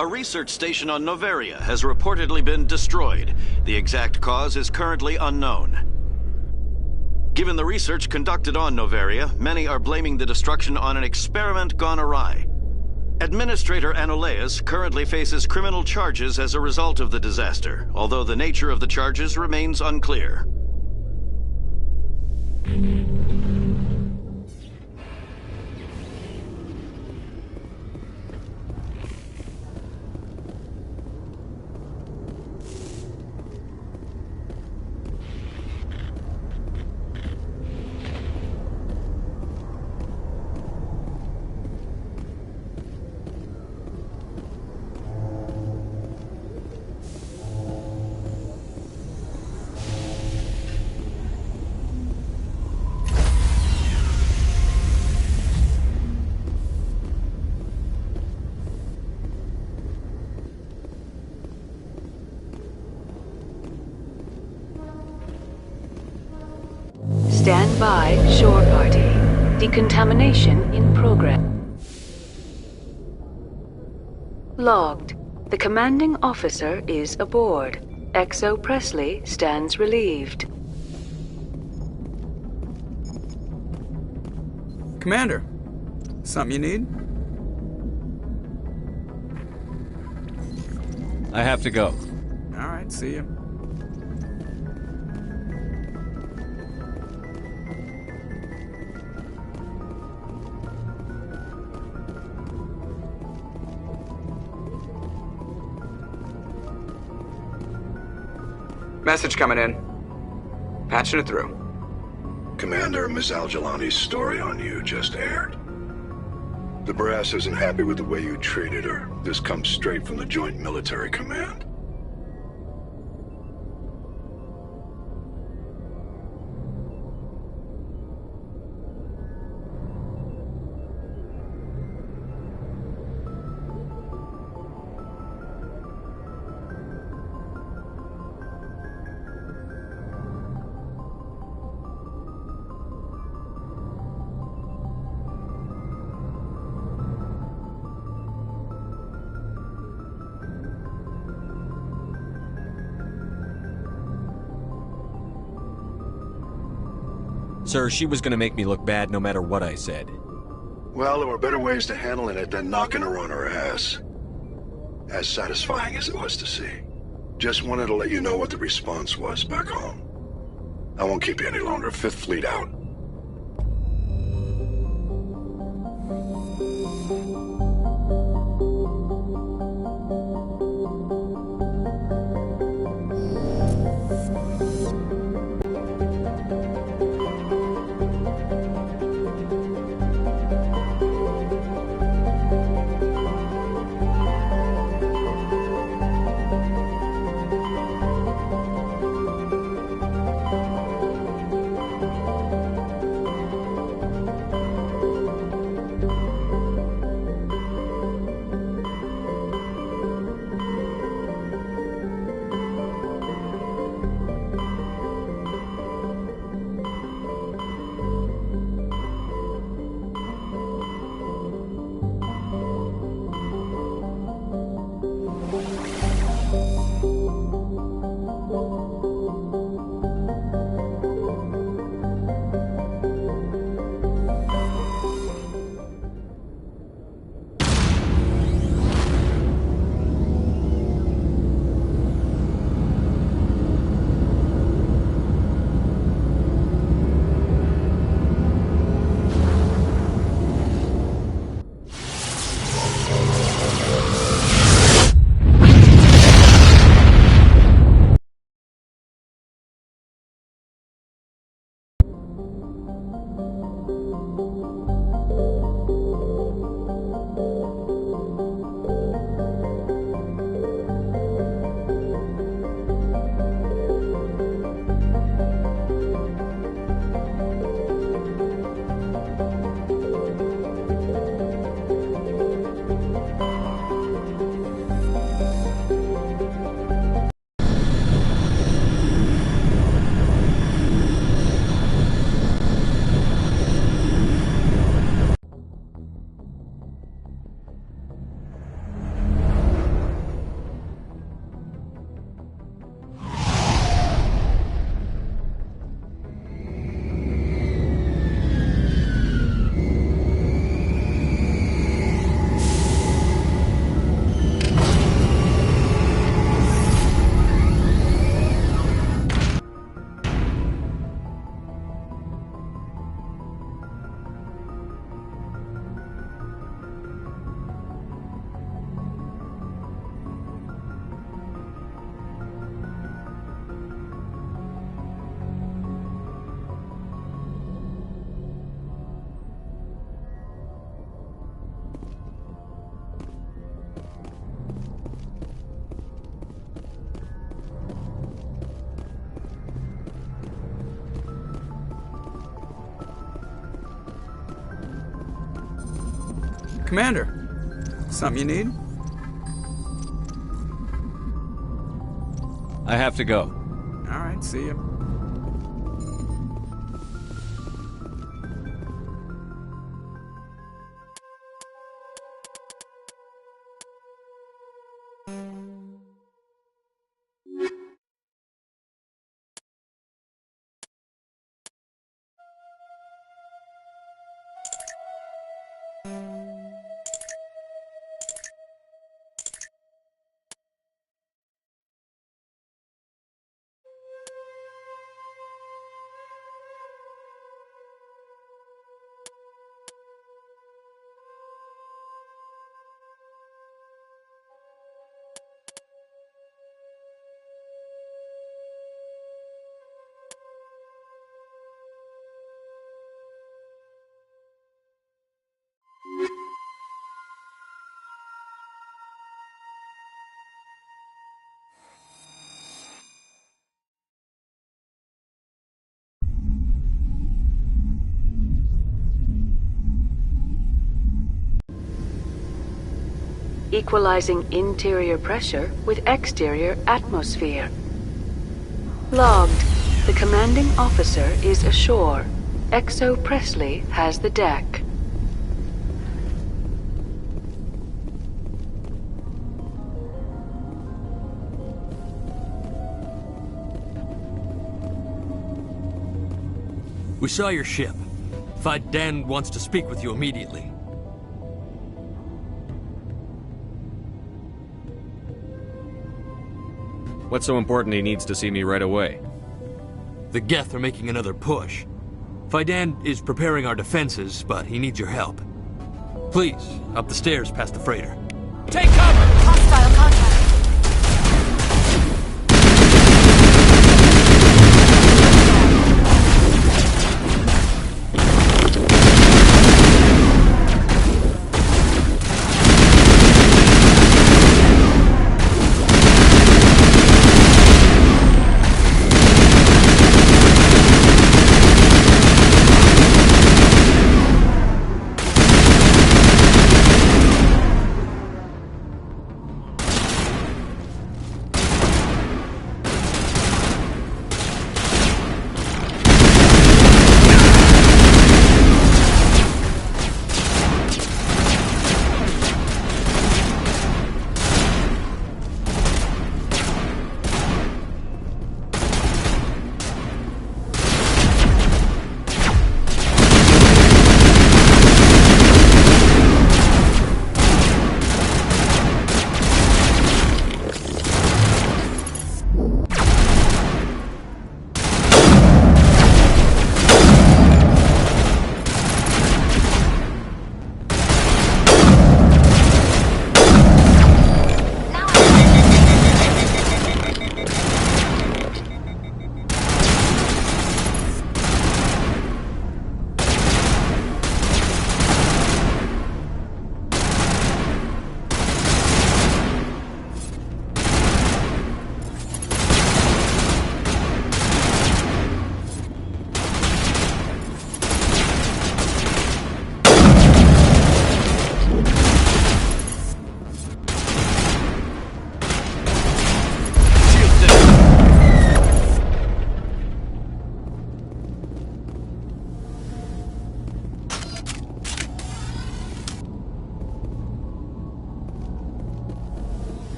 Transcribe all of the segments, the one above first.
A research station on Noveria has reportedly been destroyed. The exact cause is currently unknown. Given the research conducted on Noveria, many are blaming the destruction on an experiment gone awry. Administrator Anoleus currently faces criminal charges as a result of the disaster, although the nature of the charges remains unclear. Stand by, shore party. Decontamination in progress. Logged. The commanding officer is aboard. XO Presley stands relieved. Commander, something you need? I have to go. All right, see you. Message coming in. Patching it through. Commander, Miss Al-Jalani's story on you just aired. The brass isn't happy with the way you treated her. This comes straight from the Joint Military Command. Sir, she was gonna make me look bad no matter what I said. Well, there were better ways to handling it than knocking her on her ass. As satisfying as it was to see. Just wanted to let you know what the response was back home. I won't keep you any longer. Fifth Fleet out. Commander, something you need? I have to go. Alright, see you. Equalizing interior pressure with exterior atmosphere. Logged. The commanding officer is ashore. XO Presley has the deck. We saw your ship. Dan wants to speak with you immediately. What's so important he needs to see me right away? The Geth are making another push. Fidan is preparing our defenses, but he needs your help. Please, up the stairs past the freighter. Take cover! Hostile contact.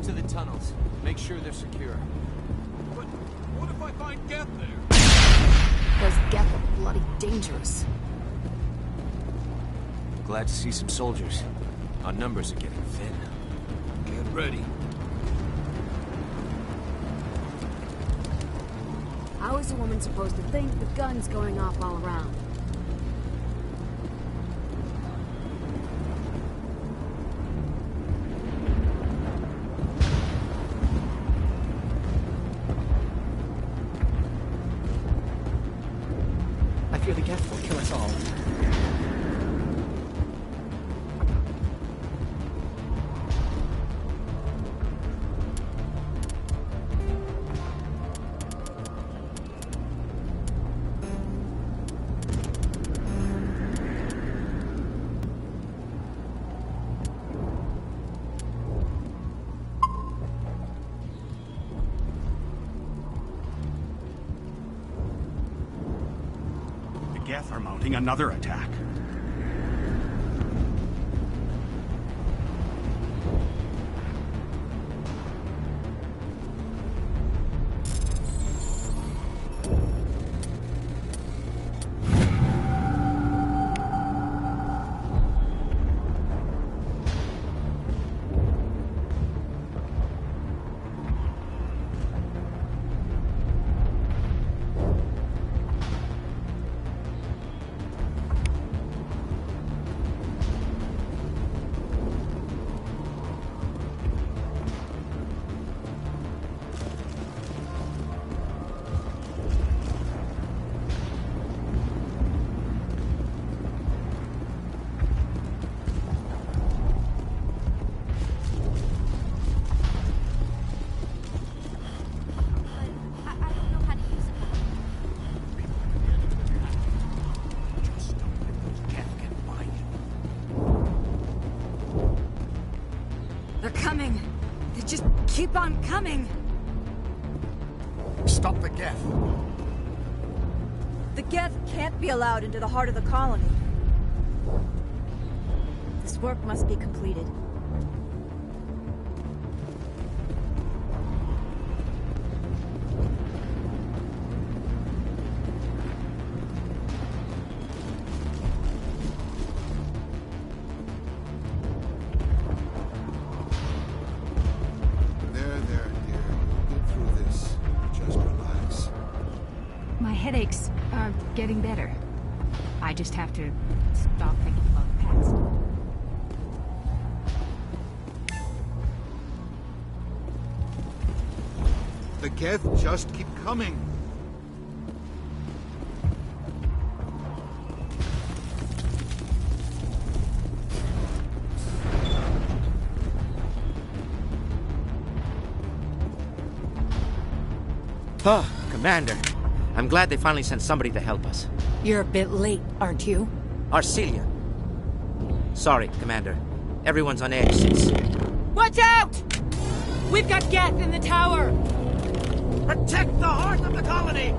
into the tunnels. Make sure they're secure. But what if I find Geth there? Those Geth are bloody dangerous. Glad to see some soldiers. Our numbers are getting thin. Get ready. How is a woman supposed to think with guns going off all around? I fear the Geth will kill us all. Geth are mounting another attack. They're coming! They just keep on coming! Stop the Geth. The Geth can't be allowed into the heart of the colony. This work must be completed. There, dear. We'll get through this. Just relax. My headaches are getting better. I just have to stop thinking about the past. The Geth just keep coming. Oh, Commander. I'm glad they finally sent somebody to help us. You're a bit late, aren't you? Arcelia. Sorry, Commander. Everyone's on edge since... Watch out! We've got Geth in the tower! Protect the heart of the colony!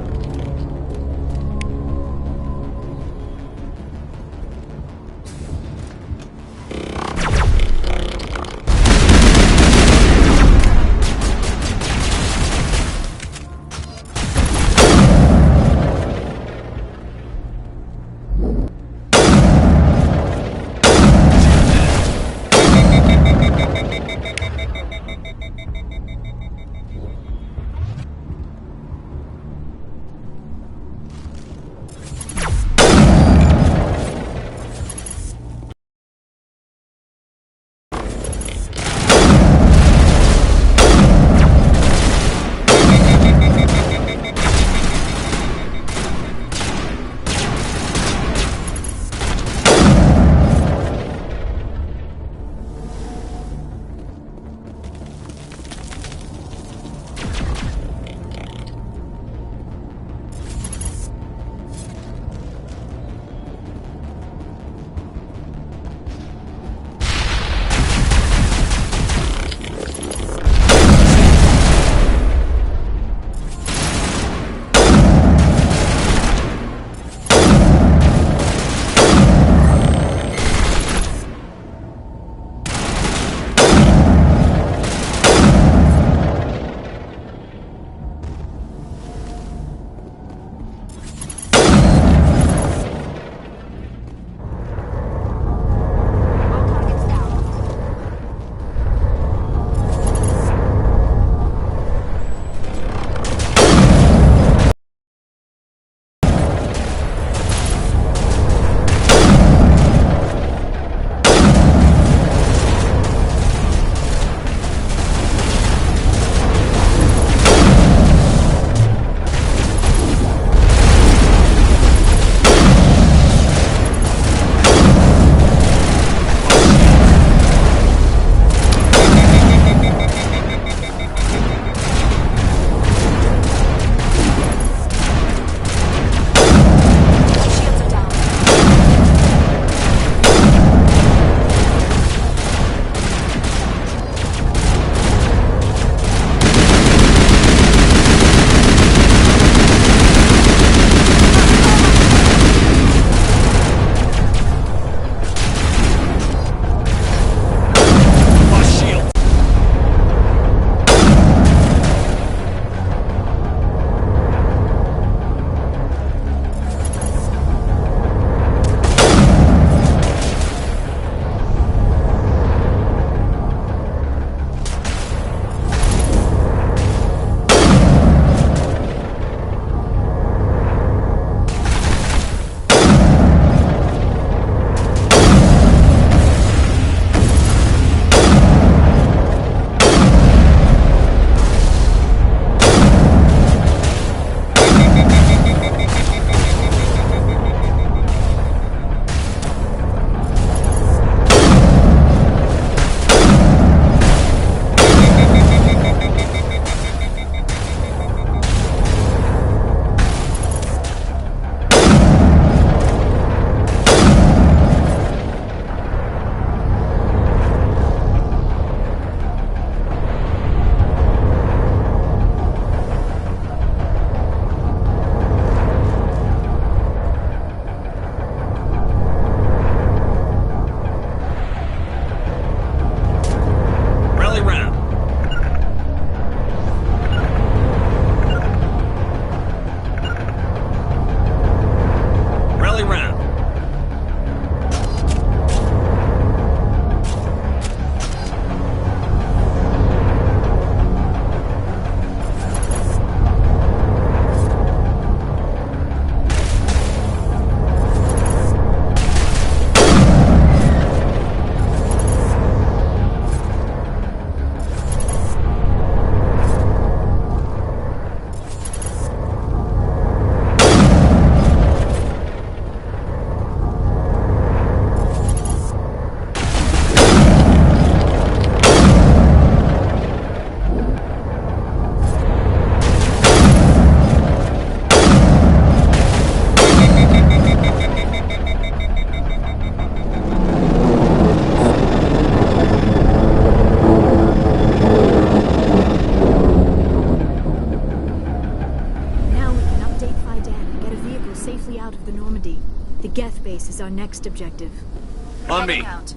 next objective. On me. Heading out.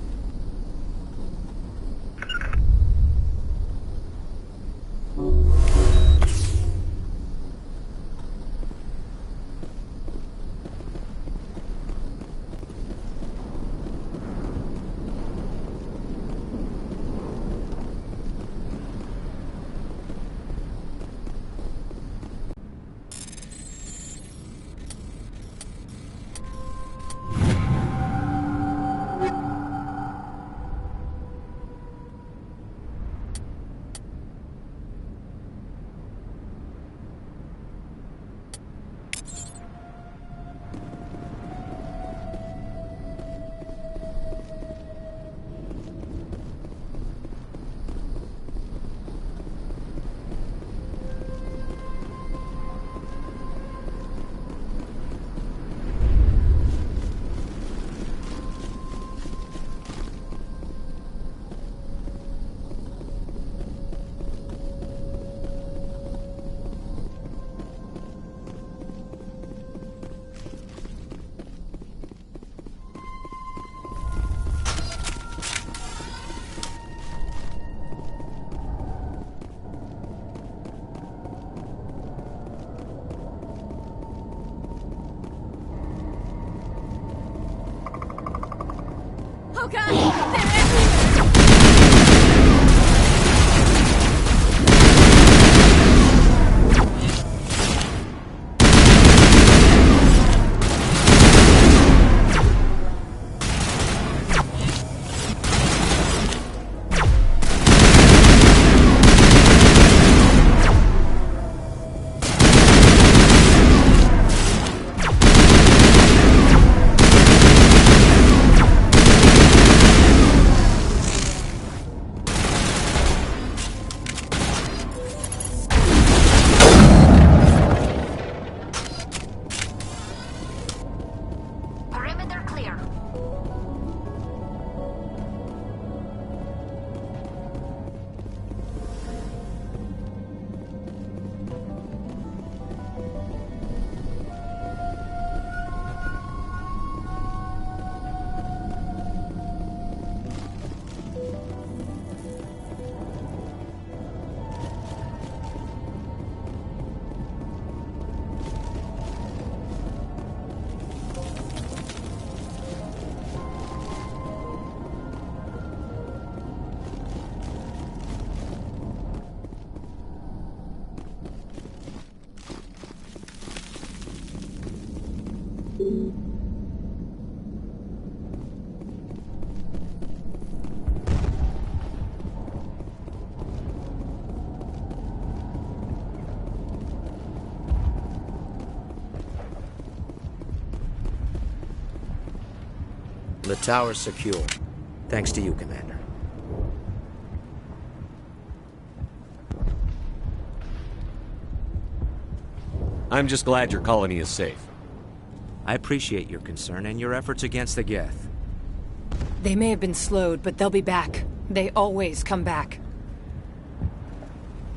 Oh god! They're everywhere! Perimeter clear. The tower's secure. Thanks to you, Commander. I'm just glad your colony is safe. I appreciate your concern and your efforts against the Geth. They may have been slowed, but they'll be back. They always come back.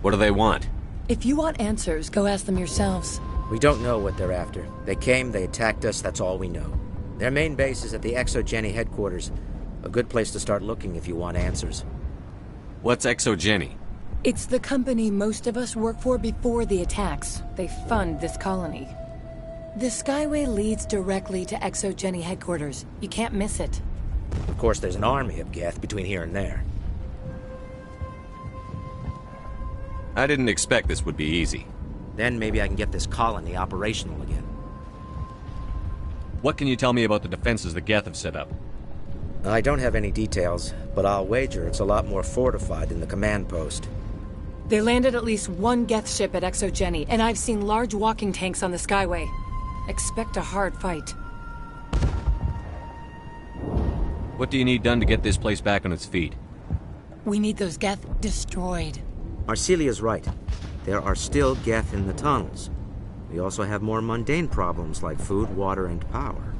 What do they want? If you want answers, go ask them yourselves. We don't know what they're after. They came, they attacked us, that's all we know. Their main base is at the Exogeny headquarters. A good place to start looking if you want answers. What's Exogeny? It's the company most of us work for before the attacks. They fund this colony. The Skyway leads directly to Exogeny headquarters. You can't miss it. Of course, there's an army of Geth between here and there. I didn't expect this would be easy. Then maybe I can get this colony operational again. What can you tell me about the defenses the Geth have set up? I don't have any details, but I'll wager it's a lot more fortified than the command post. They landed at least one Geth ship at Exogeny, and I've seen large walking tanks on the Skyway. Expect a hard fight. What do you need done to get this place back on its feet? We need those Geth destroyed. Arcelia's right. There are still Geth in the tunnels. We also have more mundane problems like food, water, and power.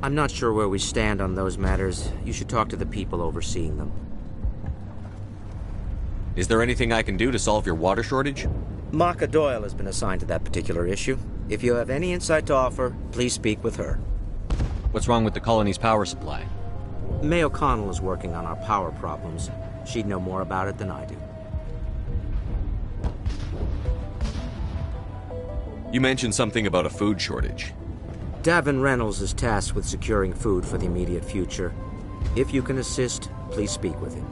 I'm not sure where we stand on those matters. You should talk to the people overseeing them. Is there anything I can do to solve your water shortage? Maka Doyle has been assigned to that particular issue. If you have any insight to offer, please speak with her. What's wrong with the colony's power supply? May O'Connell is working on our power problems. She'd know more about it than I do. You mentioned something about a food shortage. Davin Reynolds is tasked with securing food for the immediate future. If you can assist, please speak with him.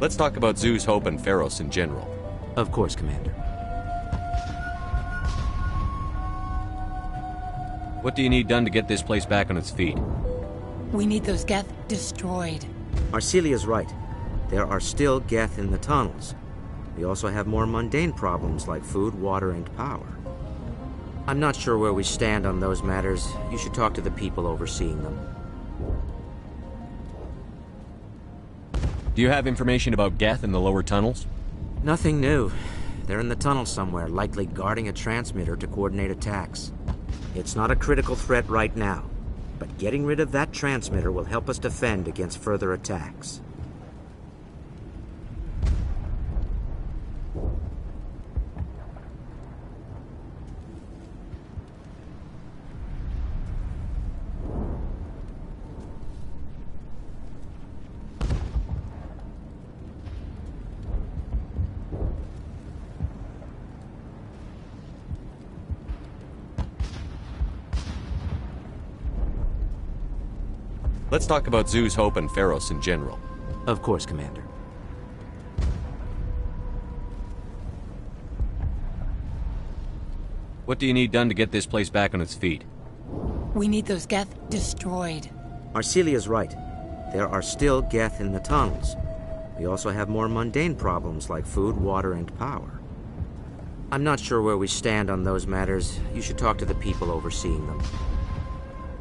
Let's talk about Zoo's Hope and Feros in general. Of course, Commander. What do you need done to get this place back on its feet? We need those Geth destroyed. Arcelia's right. There are still Geth in the tunnels. We also have more mundane problems like food, water, and power. I'm not sure where we stand on those matters. You should talk to the people overseeing them. Do you have information about Geth in the lower tunnels? Nothing new. They're in the tunnel somewhere, likely guarding a transmitter to coordinate attacks. It's not a critical threat right now, but getting rid of that transmitter will help us defend against further attacks. Let's talk about Zoo's Hope and Feros in general. Of course, Commander. What do you need done to get this place back on its feet? We need those Geth destroyed. Arcelia's right. There are still Geth in the tunnels. We also have more mundane problems like food, water, and power. I'm not sure where we stand on those matters. You should talk to the people overseeing them.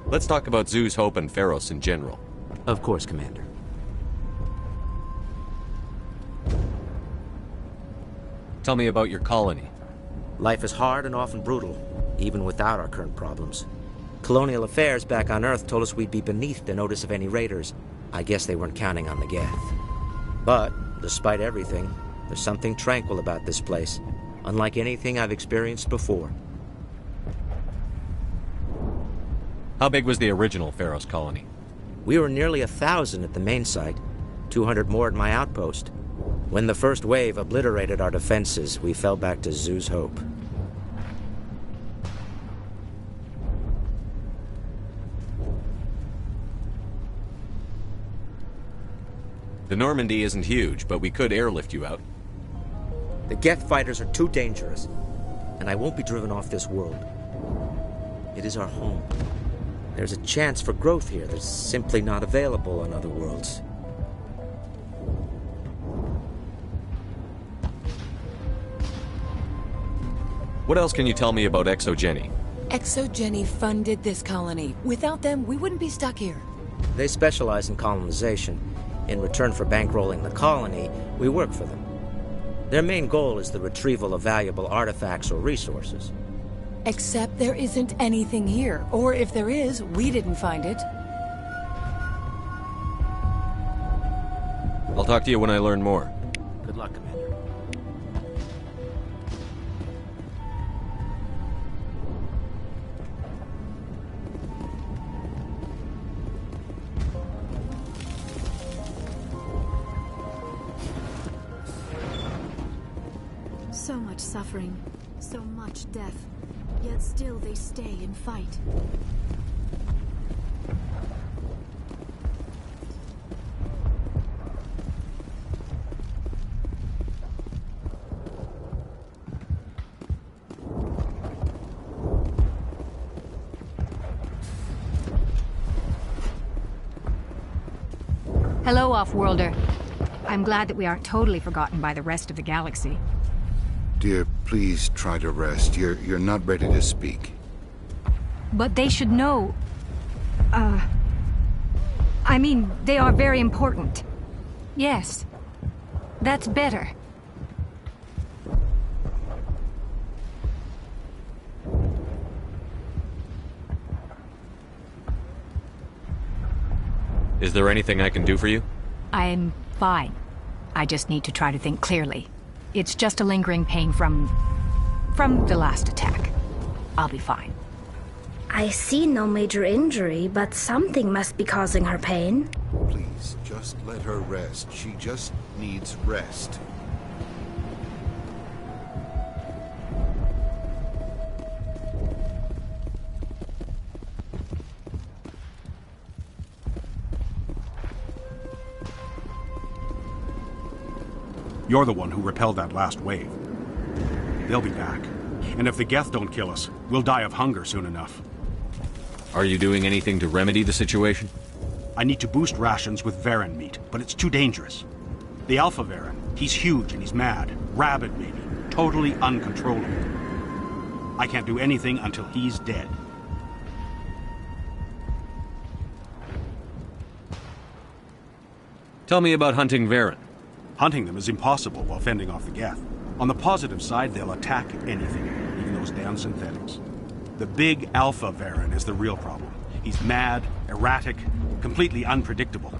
Let's talk about Zoo's Hope and Feros in general. Of course, Commander. Tell me about your colony. Life is hard and often brutal, even without our current problems. Colonial affairs back on Earth told us we'd be beneath the notice of any raiders. I guess they weren't counting on the Geth. But, despite everything, there's something tranquil about this place, unlike anything I've experienced before. How big was the original Feros colony? We were nearly 1,000 at the main site, 200 more at my outpost. When the first wave obliterated our defenses, we fell back to Zoo's Hope. The Normandy isn't huge, but we could airlift you out. The Geth fighters are too dangerous, and I won't be driven off this world. It is our home. There's a chance for growth here that's simply not available on other worlds. What else can you tell me about ExoGeni? ExoGeni funded this colony. Without them, we wouldn't be stuck here. They specialize in colonization. In return for bankrolling the colony, we work for them. Their main goal is the retrieval of valuable artifacts or resources. Except there isn't anything here. Or if there is, we didn't find it. I'll talk to you when I learn more. Good luck, Commander. So much suffering, so much death. Yet still they stay and fight. Hello, Off-Worlder. I'm glad that we aren't totally forgotten by the rest of the galaxy. Dear, please try to rest. You're not ready to speak. But they should know... I mean, they are very important. Yes. That's better. Is there anything I can do for you? I'm fine. I just need to try to think clearly. It's just a lingering pain from the last attack. I'll be fine. I see no major injury, but something must be causing her pain. Please, just let her rest. She just needs rest. You're the one who repelled that last wave. They'll be back. And if the Geth don't kill us, we'll die of hunger soon enough. Are you doing anything to remedy the situation? I need to boost rations with Varen meat, but it's too dangerous. The Alpha Varen, he's huge and he's mad. Rabid, maybe. Totally uncontrollable. I can't do anything until he's dead. Tell me about hunting Varen. Hunting them is impossible while fending off the Geth. On the positive side, they'll attack anything, even those damn synthetics. The big Alpha Varen is the real problem. He's mad, erratic, completely unpredictable.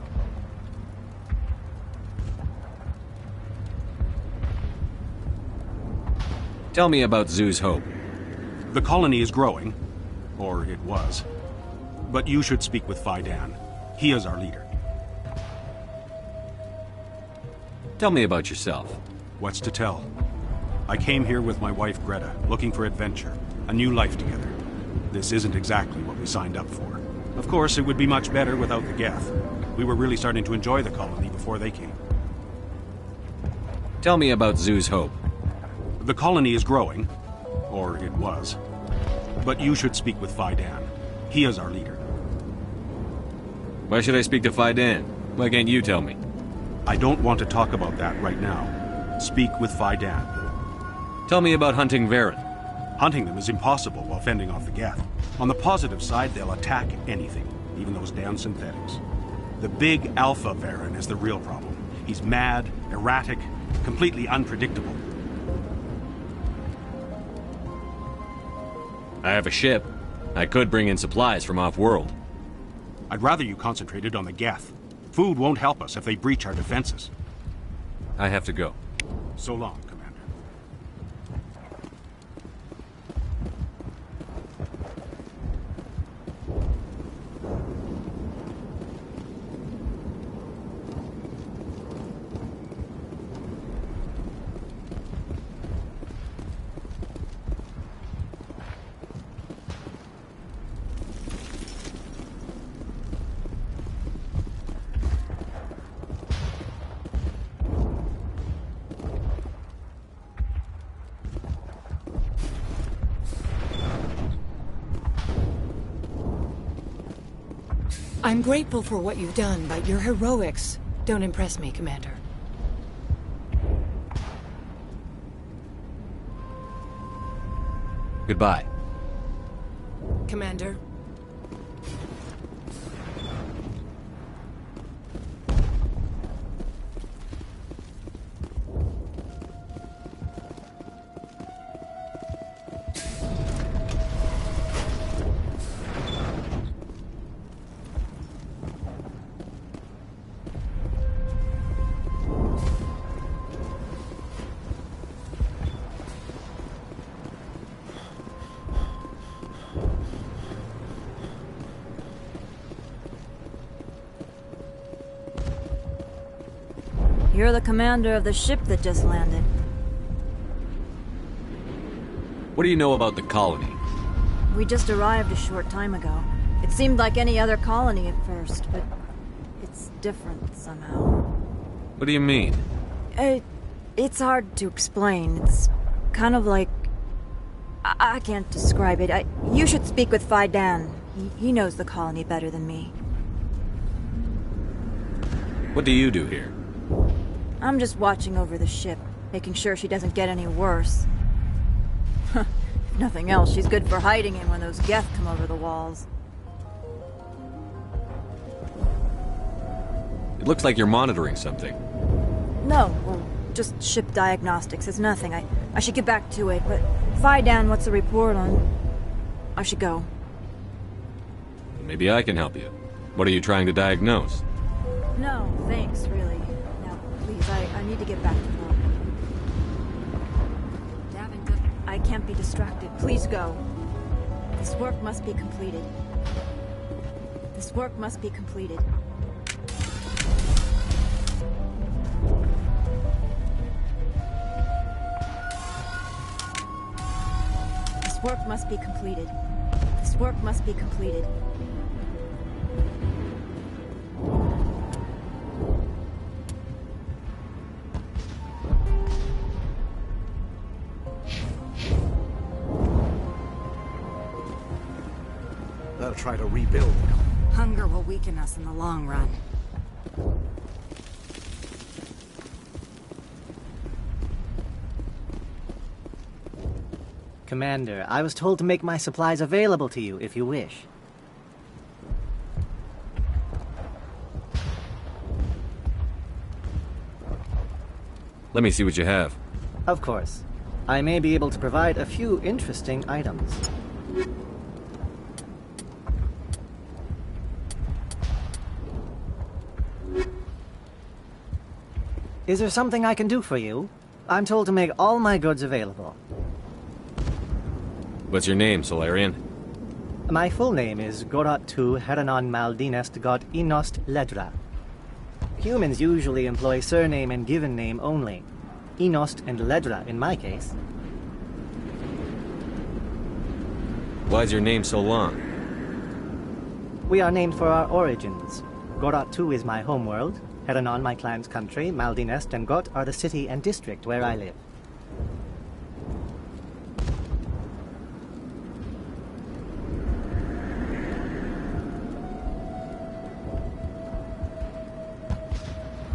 Tell me about Zoo's Hope. The colony is growing, or it was. But you should speak with Fidan. He is our leader. Tell me about yourself. What's to tell? I came here with my wife Greta, looking for adventure, a new life together. This isn't exactly what we signed up for. Of course, it would be much better without the Geth. We were really starting to enjoy the colony before they came. Tell me about Zoo's Hope. The colony is growing, or it was. But you should speak with Fidan. He is our leader. Why should I speak to Fidan? Why can't you tell me? I don't want to talk about that right now. Speak with Fidan. Tell me about hunting Varen. Hunting them is impossible while fending off the Geth. On the positive side, they'll attack anything, even those damn synthetics. The big Alpha Varen is the real problem. He's mad, erratic, completely unpredictable. I have a ship. I could bring in supplies from off-world. I'd rather you concentrated on the Geth. Food won't help us if they breach our defenses. I have to go. So long, Commander. I'm grateful for what you've done, but your heroics don't impress me, Commander. Goodbye. Commander. You're the commander of the ship that just landed. What do you know about the colony? We just arrived a short time ago. It seemed like any other colony at first, but it's different somehow. What do you mean? It's hard to explain. It's kind of like... I can't describe it. You should speak with Fidan. He knows the colony better than me. What do you do here? I'm just watching over the ship, making sure she doesn't get any worse. If nothing else, she's good for hiding in when those Geth come over the walls. It looks like you're monitoring something. No, well, just ship diagnostics. It's nothing. I should get back to it, but Fidan, what's the report on? I should go. Maybe I can help you. What are you trying to diagnose? No, thanks, really. Now, please, I need to get back to work. I can't be distracted. Please go. This work must be completed. This work must be completed. This work must be completed. This work must be completed. They'll try to rebuild. Hunger will weaken us in the long run. Commander, I was told to make my supplies available to you if you wish. Let me see what you have. Of course. I may be able to provide a few interesting items. Is there something I can do for you? I'm told to make all my goods available. What's your name, Solarian? My full name is Gorat tu Heranon Maldinest God Inost Ledra. Humans usually employ surname and given name only. Inost and Ledra in my case. Why's your name so long? We are named for our origins. Gorat tu is my homeworld, Heranon my clan's country, Maldinest and Got are the city and district where I live.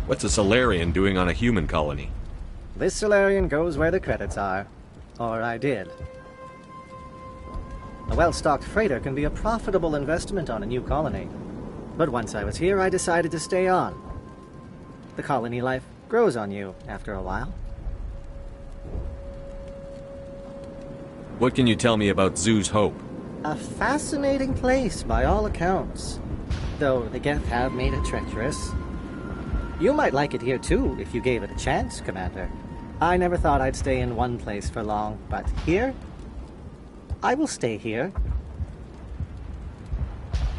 What's a Solarian doing on a human colony? This Solarian goes where the credits are. Or I did. A well-stocked freighter can be a profitable investment on a new colony. But once I was here, I decided to stay on. The colony life grows on you after a while. What can you tell me about Zoo's Hope? A fascinating place by all accounts. Though the Geth have made it treacherous. You might like it here too, if you gave it a chance, Commander. I never thought I'd stay in one place for long, but here? I will stay here.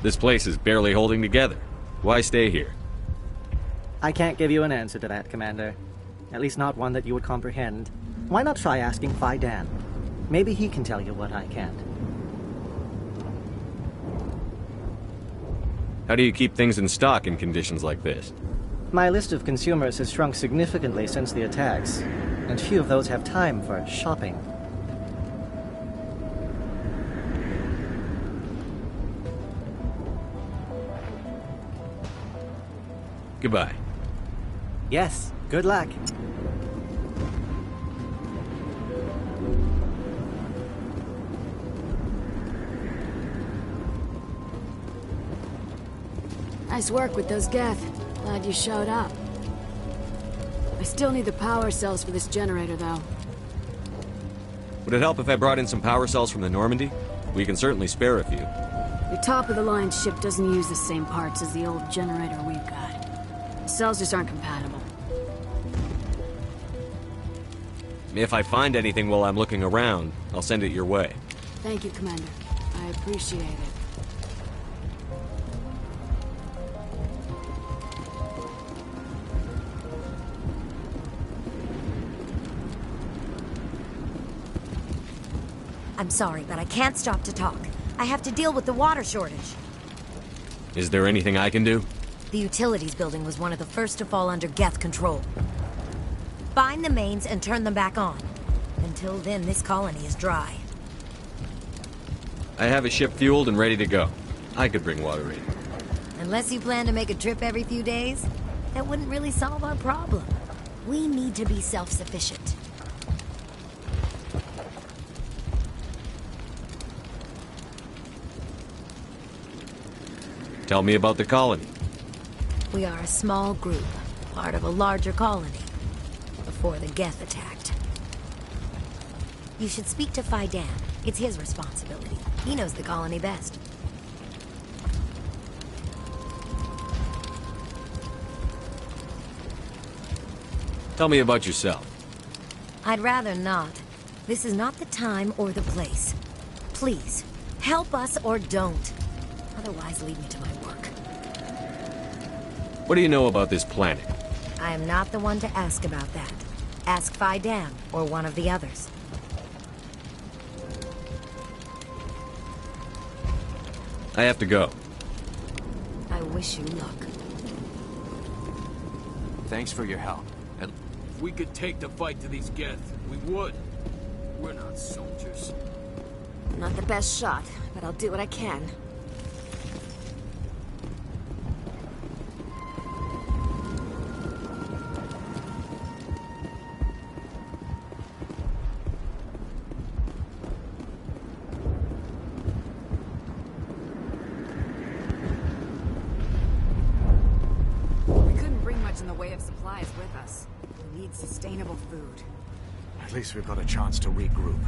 This place is barely holding together. Why stay here? I can't give you an answer to that, Commander. At least not one that you would comprehend. Why not try asking Fidan? Maybe he can tell you what I can't. How do you keep things in stock in conditions like this? My list of consumers has shrunk significantly since the attacks, and few of those have time for shopping. Goodbye. Yes, good luck. Nice work with those Geth. Glad you showed up. I still need the power cells for this generator, though. Would it help if I brought in some power cells from the Normandy? We can certainly spare a few. The top-of-the-line ship doesn't use the same parts as the old generator we've got. The cells just aren't compatible. If I find anything while I'm looking around, I'll send it your way. Thank you, Commander. I appreciate it. I'm sorry, but I can't stop to talk. I have to deal with the water shortage. Is there anything I can do? The utilities building was one of the first to fall under Geth control. Find the mains and turn them back on. Until then, this colony is dry. I have a ship fueled and ready to go. I could bring water in. Unless you plan to make a trip every few days, that wouldn't really solve our problem. We need to be self-sufficient. Tell me about the colony. We are a small group, part of a larger colony, before the Geth attacked. You should speak to Fidan. It's his responsibility. He knows the colony best. Tell me about yourself. I'd rather not. This is not the time or the place. Please, help us or don't. Otherwise, leave me to my work. What do you know about this planet? I am not the one to ask about that. Ask Fidan or one of the others. I have to go. I wish you luck. Thanks for your help. If we could take the fight to these Geth, we would. We're not soldiers. Not the best shot, but I'll do what I can. We couldn't bring much in the way of supplies with us. We need sustainable food. At least we've got a chance to regroup.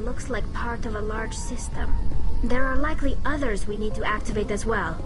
looks like part of a large system. There are likely others we need to activate as well.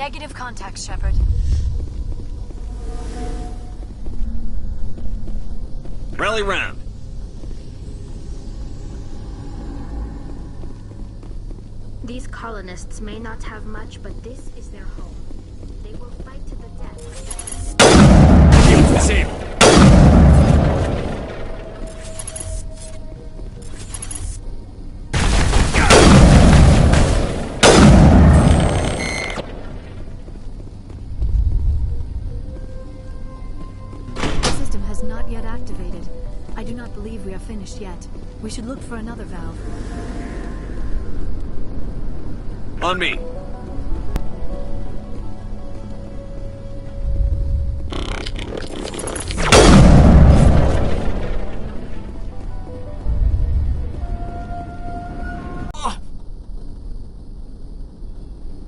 Negative contact, Shepard. Rally round. These colonists may not have much, but this is their home. They will fight to the death. Save. The system has not yet activated. I do not believe we are finished yet. We should look for another valve. On me.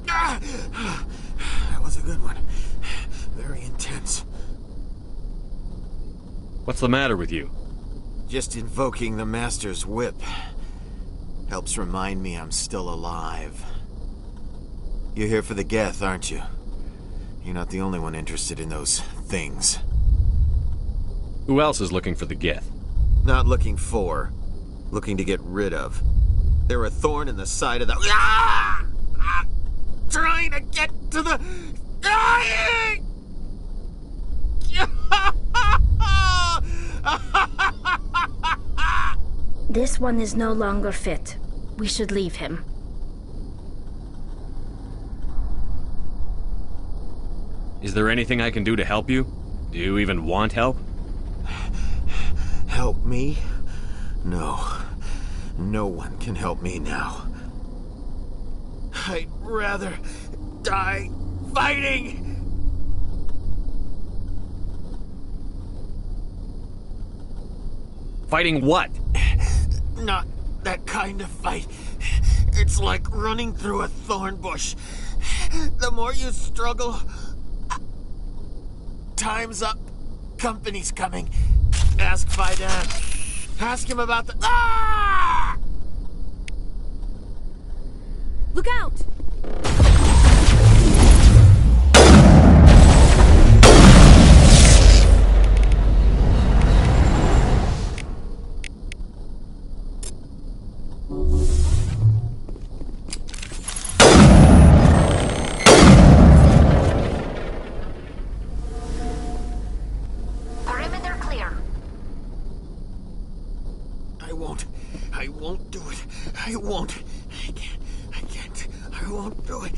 That was a good one. Very intense. What's the matter with you? Just invoking the Master's whip helps remind me I'm still alive. You're here for the Geth, aren't you? You're not the only one interested in those things. Who else is looking for the Geth? Not looking for. Looking to get rid of. They're a thorn in the side of the... Ah! Ah! Trying to get to the... Dying! This one is no longer fit. We should leave him. Is there anything I can do to help you? Do you even want help? Help me? No. No one can help me now. I'd rather die fighting! Fighting what? Not that kind of fight. It's like running through a thorn bush. The more you struggle... Time's up. Company's coming. Ask Faidan. Ask him about the... Ah! Look out! Perimeter clear. I won't do it. I won't. I can't. I won't do it.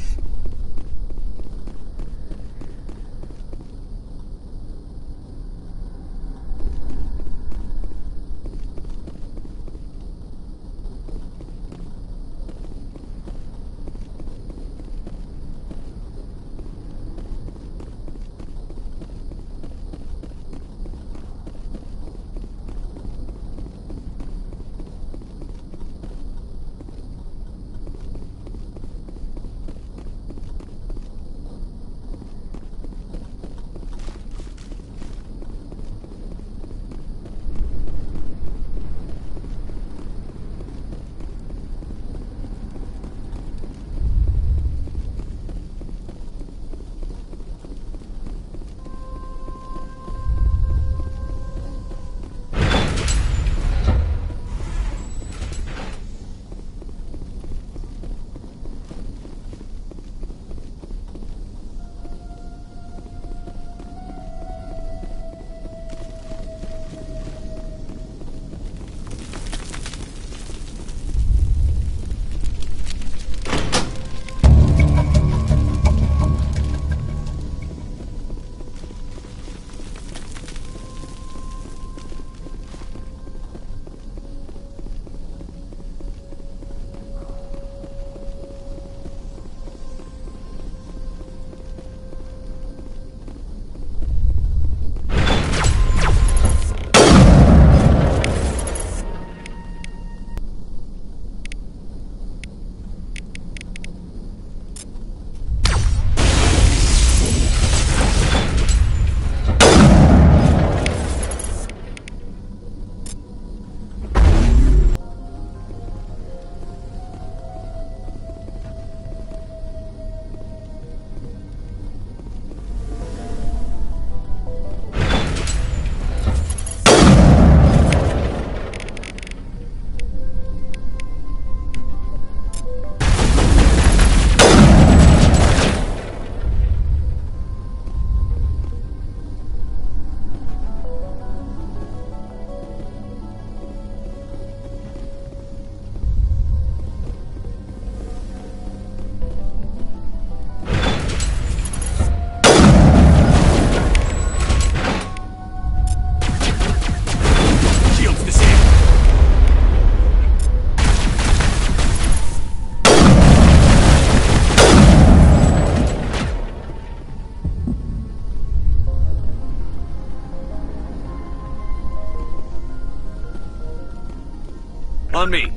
On me.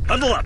Huddle up.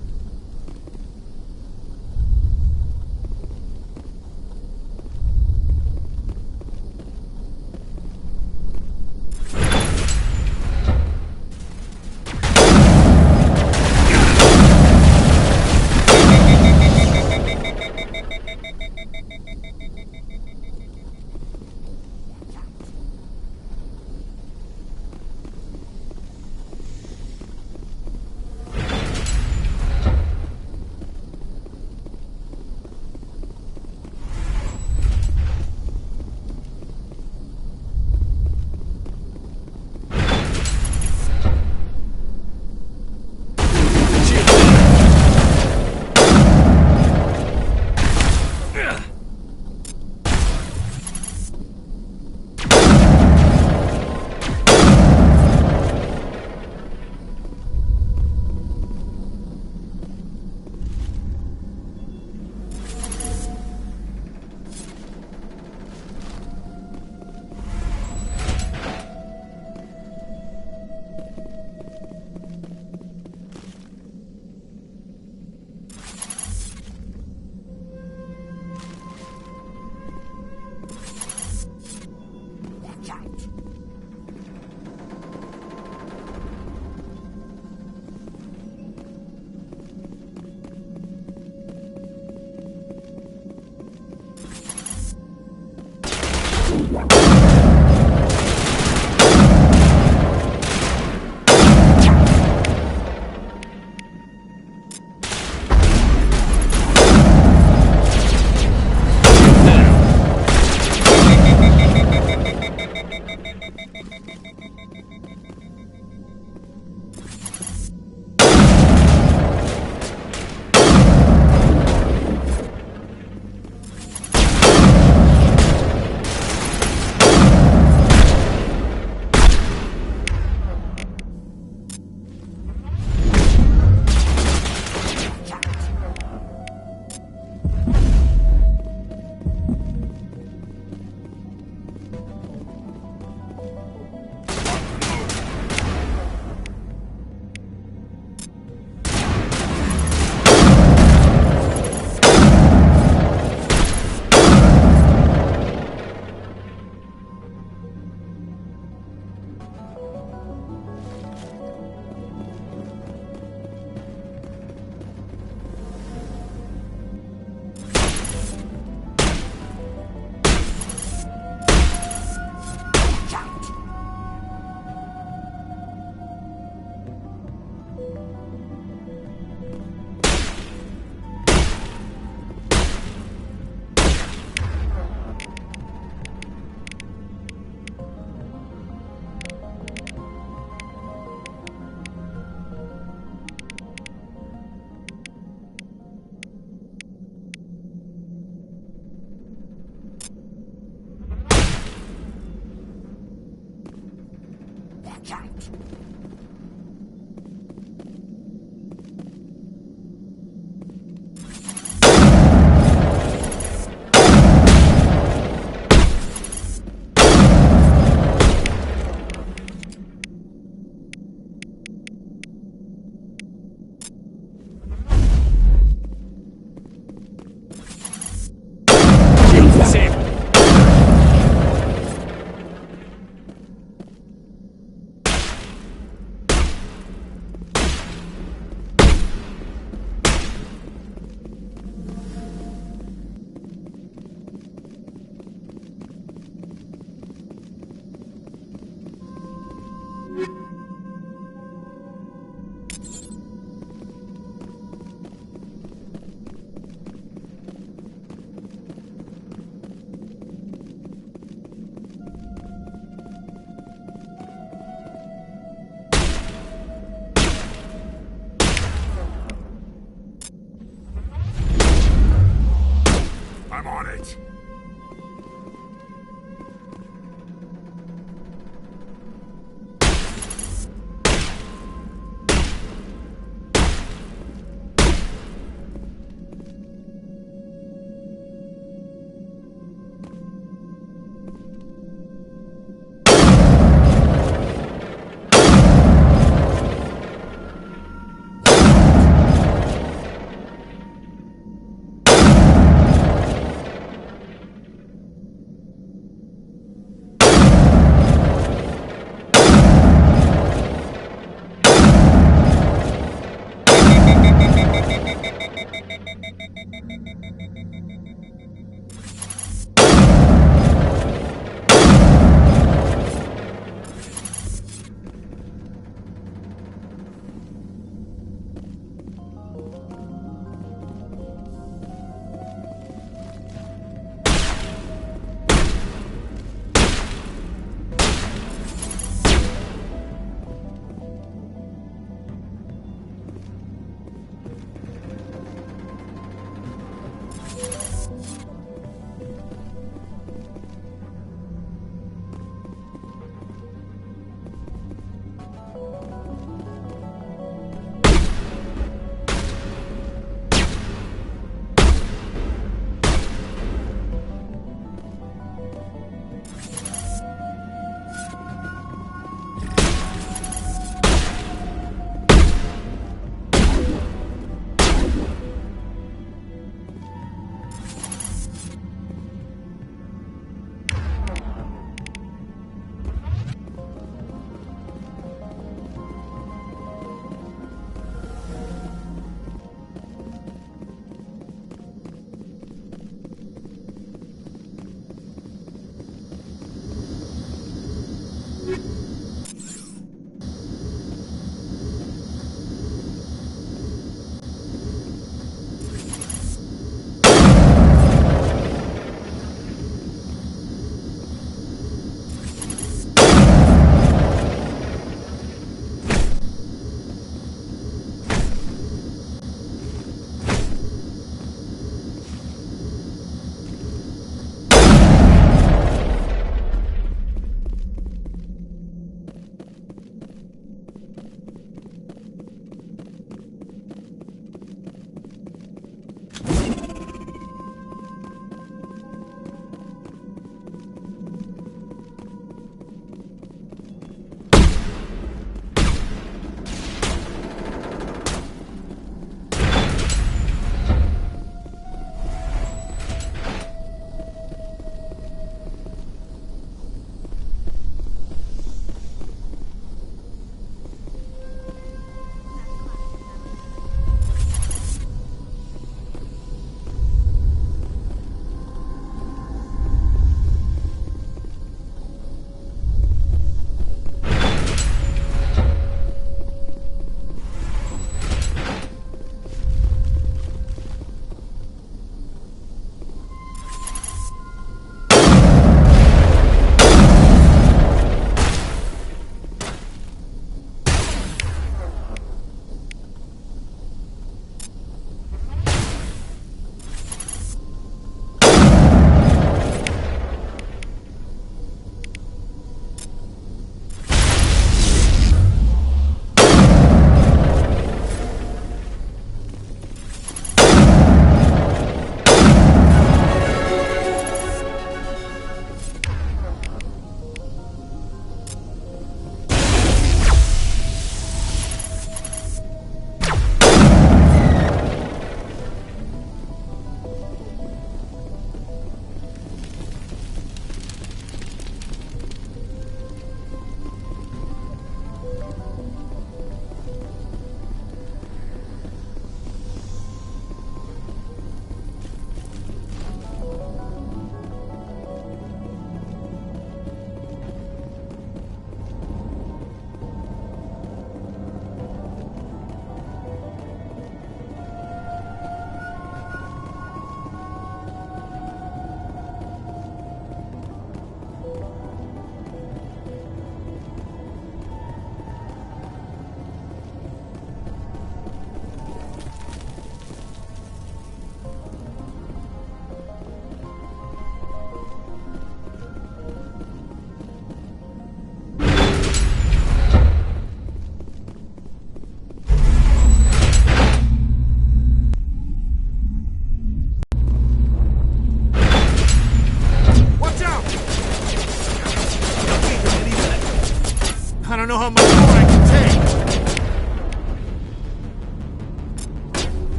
don't know how much more I can take.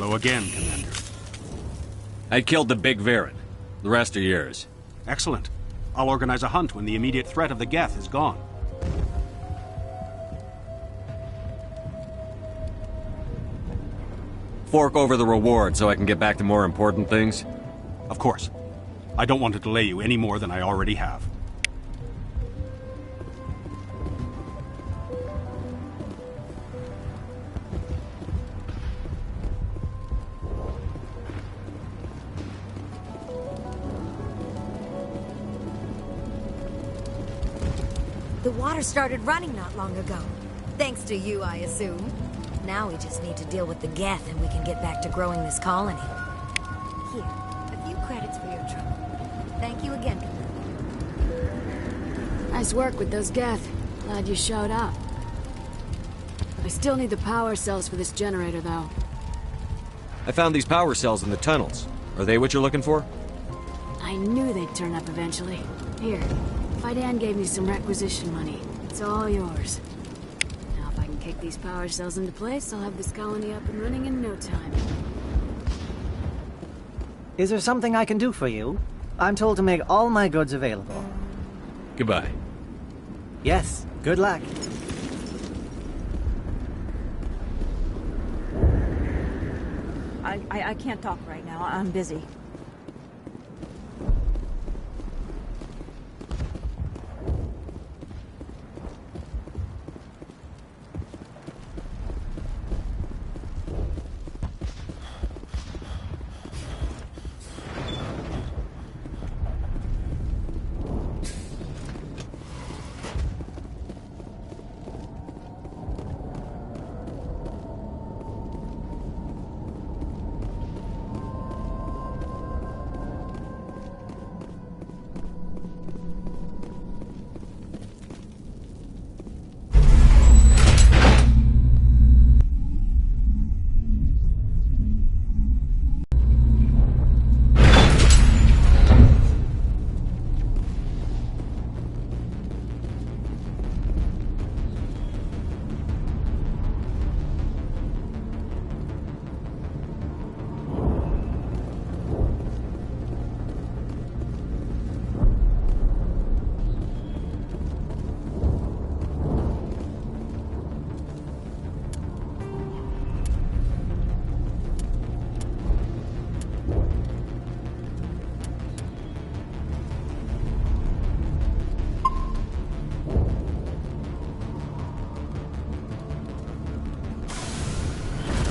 Hello again, Commander. I killed the big Varen. The rest are yours. Excellent. I'll organize a hunt when the immediate threat of the Geth is gone. Fork over the reward so I can get back to more important things? Of course. I don't want to delay you any more than I already have. The water started running not long ago. Thanks to you, I assume. Now we just need to deal with the Geth and we can get back to growing this colony. Here, a few credits for your trouble. Thank you again, Commander. Nice work with those Geth. Glad you showed up. I still need the power cells for this generator, though. I found these power cells in the tunnels. Are they what you're looking for? I knew they'd turn up eventually. Here, Fidan gave me some requisition money. It's all yours. Now if I can kick these power cells into place, I'll have this colony up and running in no time. Is there something I can do for you? I'm told to make all my goods available. Goodbye. Yes, good luck. I can't talk right now. I'm busy.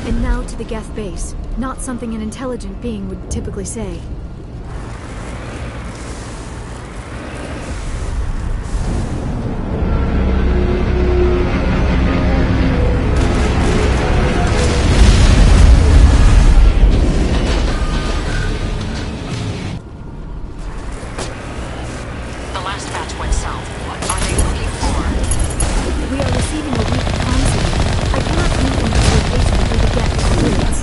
And now to the Geth base. Not something an intelligent being would typically say. The last batch went south. What are they looking for? We are receiving a weak comm signal. I cannot pinpoint the location through the Geth operates.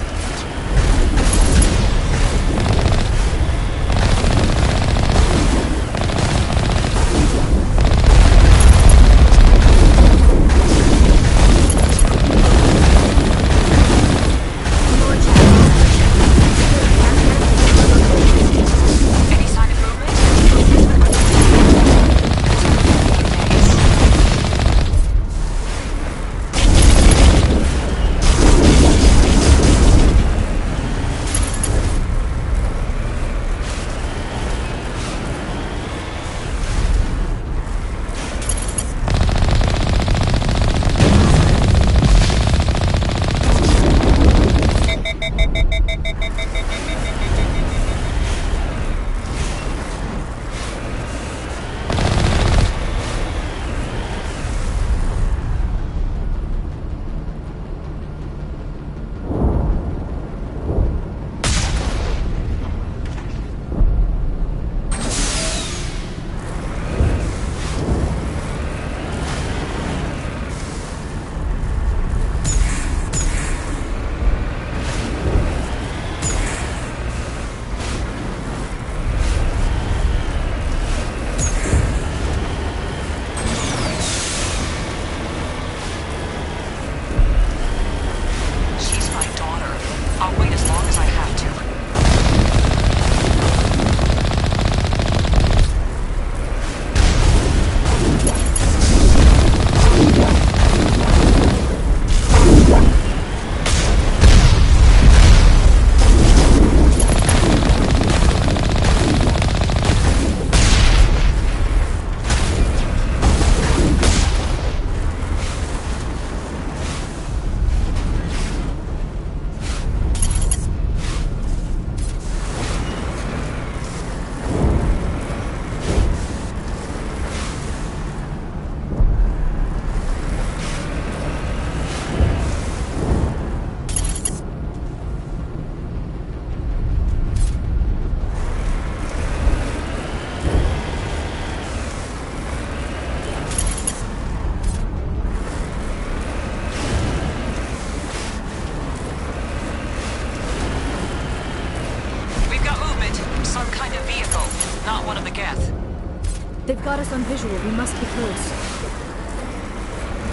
They've got us on visual. We must be close.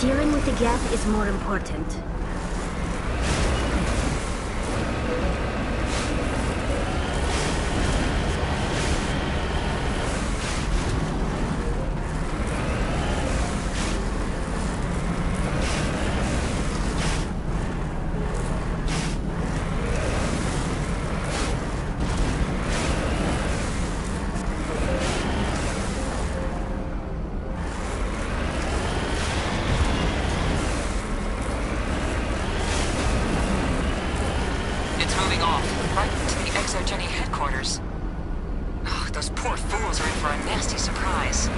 Dealing with the Geth is more important. It's moving off, right to the Exogeny headquarters. Oh, those poor fools are in for a nasty surprise.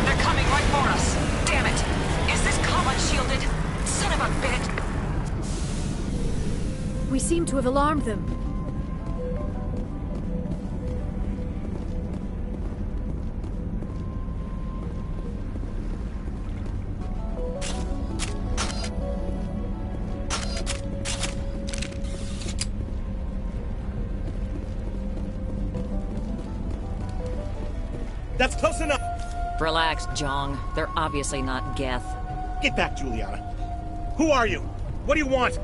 They're coming right for us. Damn it! Is this comm unshielded? Son of a bitch! We seem to have alarmed them. That's close enough! Relax, Jong. They're obviously not Geth. Get back, Juliana. Who are you? What do you want?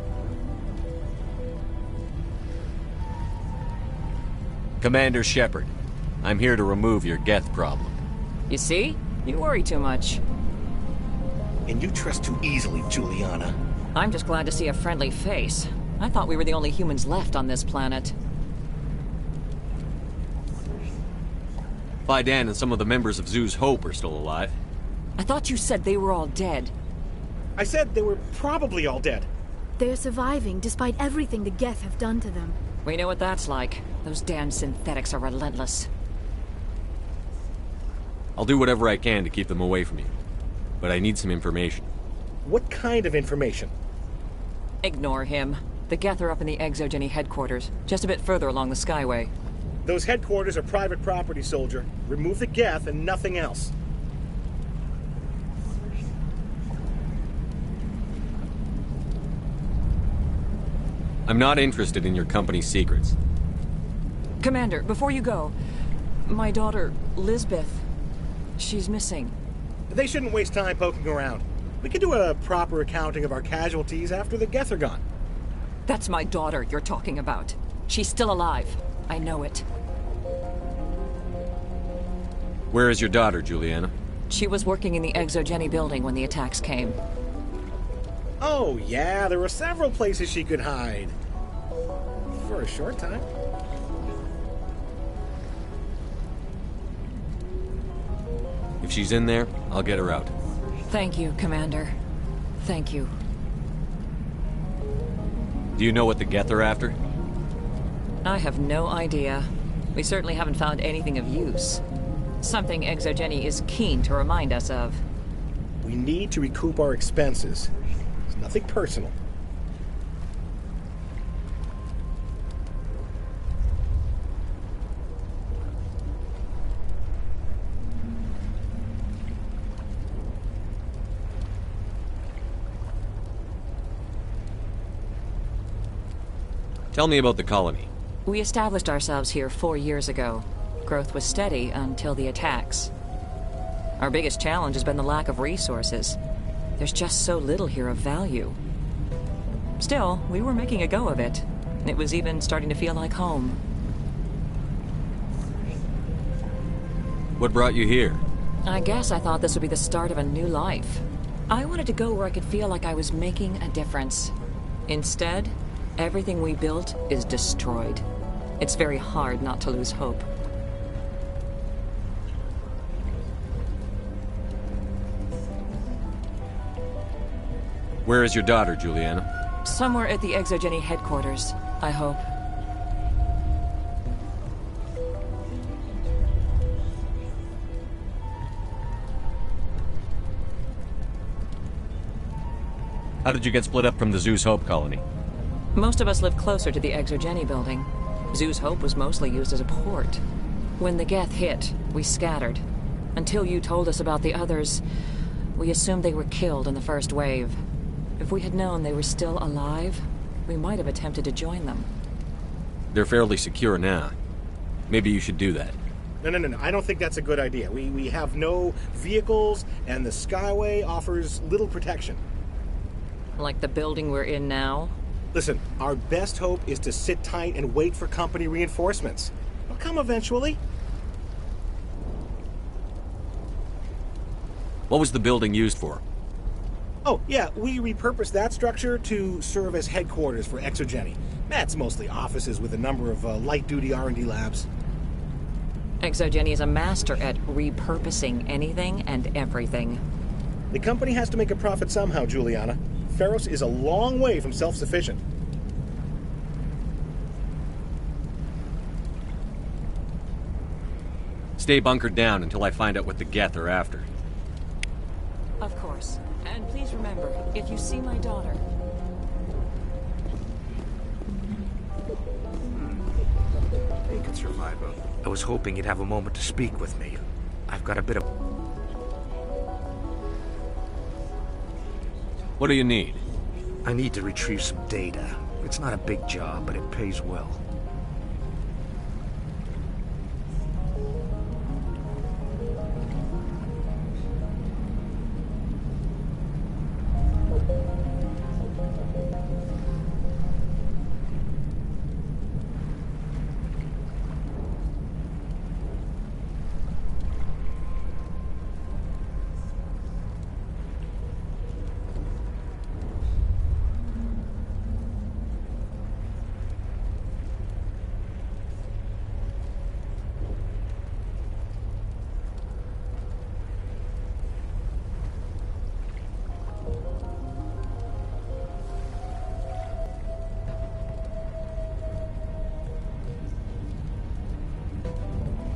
Commander Shepard, I'm here to remove your Geth problem. You see? You worry too much. And you trust too easily, Juliana. I'm just glad to see a friendly face. I thought we were the only humans left on this planet. Fidan and some of the members of Zoo's Hope are still alive. I thought you said they were all dead. I said they were probably all dead. They're surviving despite everything the Geth have done to them. We know what that's like. Those damn synthetics are relentless. I'll do whatever I can to keep them away from you. But I need some information. What kind of information? Ignore him. The Geth are up in the Exogeny headquarters, just a bit further along the Skyway. Those headquarters are private property, soldier. Remove the Geth and nothing else. I'm not interested in your company's secrets. Commander, before you go, my daughter, Lisbeth, she's missing. They shouldn't waste time poking around. We can do a proper accounting of our casualties after the Geth are gone. That's my daughter you're talking about. She's still alive. I know it. Where is your daughter, Juliana? She was working in the Exogeny building when the attacks came. Oh, yeah, there were several places she could hide. For a short time. If she's in there, I'll get her out. Thank you, Commander. Thank you. Do you know what the Geth are after? I have no idea. We certainly haven't found anything of use. Something Exogeny is keen to remind us of. We need to recoup our expenses. It's nothing personal. Tell me about the colony. We established ourselves here 4 years ago. Growth was steady until the attacks. Our biggest challenge has been the lack of resources. There's just so little here of value. Still, we were making a go of it. It was even starting to feel like home. What brought you here? I guess I thought this would be the start of a new life. I wanted to go where I could feel like I was making a difference. Instead, everything we built is destroyed. It's very hard not to lose hope. Where is your daughter, Juliana? Somewhere at the Exogeny headquarters, I hope. How did you get split up from the Zeus Hope colony? Most of us live closer to the Exogeny building. Zoo's Hope was mostly used as a port. When the Geth hit, we scattered. Until you told us about the others, we assumed they were killed in the first wave. If we had known they were still alive, we might have attempted to join them. They're fairly secure now. Maybe you should do that. No. I don't think that's a good idea. We have no vehicles, and the Skyway offers little protection. Like the building we're in now? Listen, our best hope is to sit tight and wait for company reinforcements. They'll come eventually. What was the building used for? Oh, yeah, we repurposed that structure to serve as headquarters for Exogeny. That's mostly offices with a number of light-duty R&D labs. Exogeny is a master at repurposing anything and everything. The company has to make a profit somehow, Juliana. Feros is a long way from self-sufficient. Stay bunkered down until I find out what the Geth are after. Of course. And please remember, if you see my daughter... They could survive. I was hoping you'd have a moment to speak with me. I've got a bit of... What do you need? I need to retrieve some data. It's not a big job, but it pays well.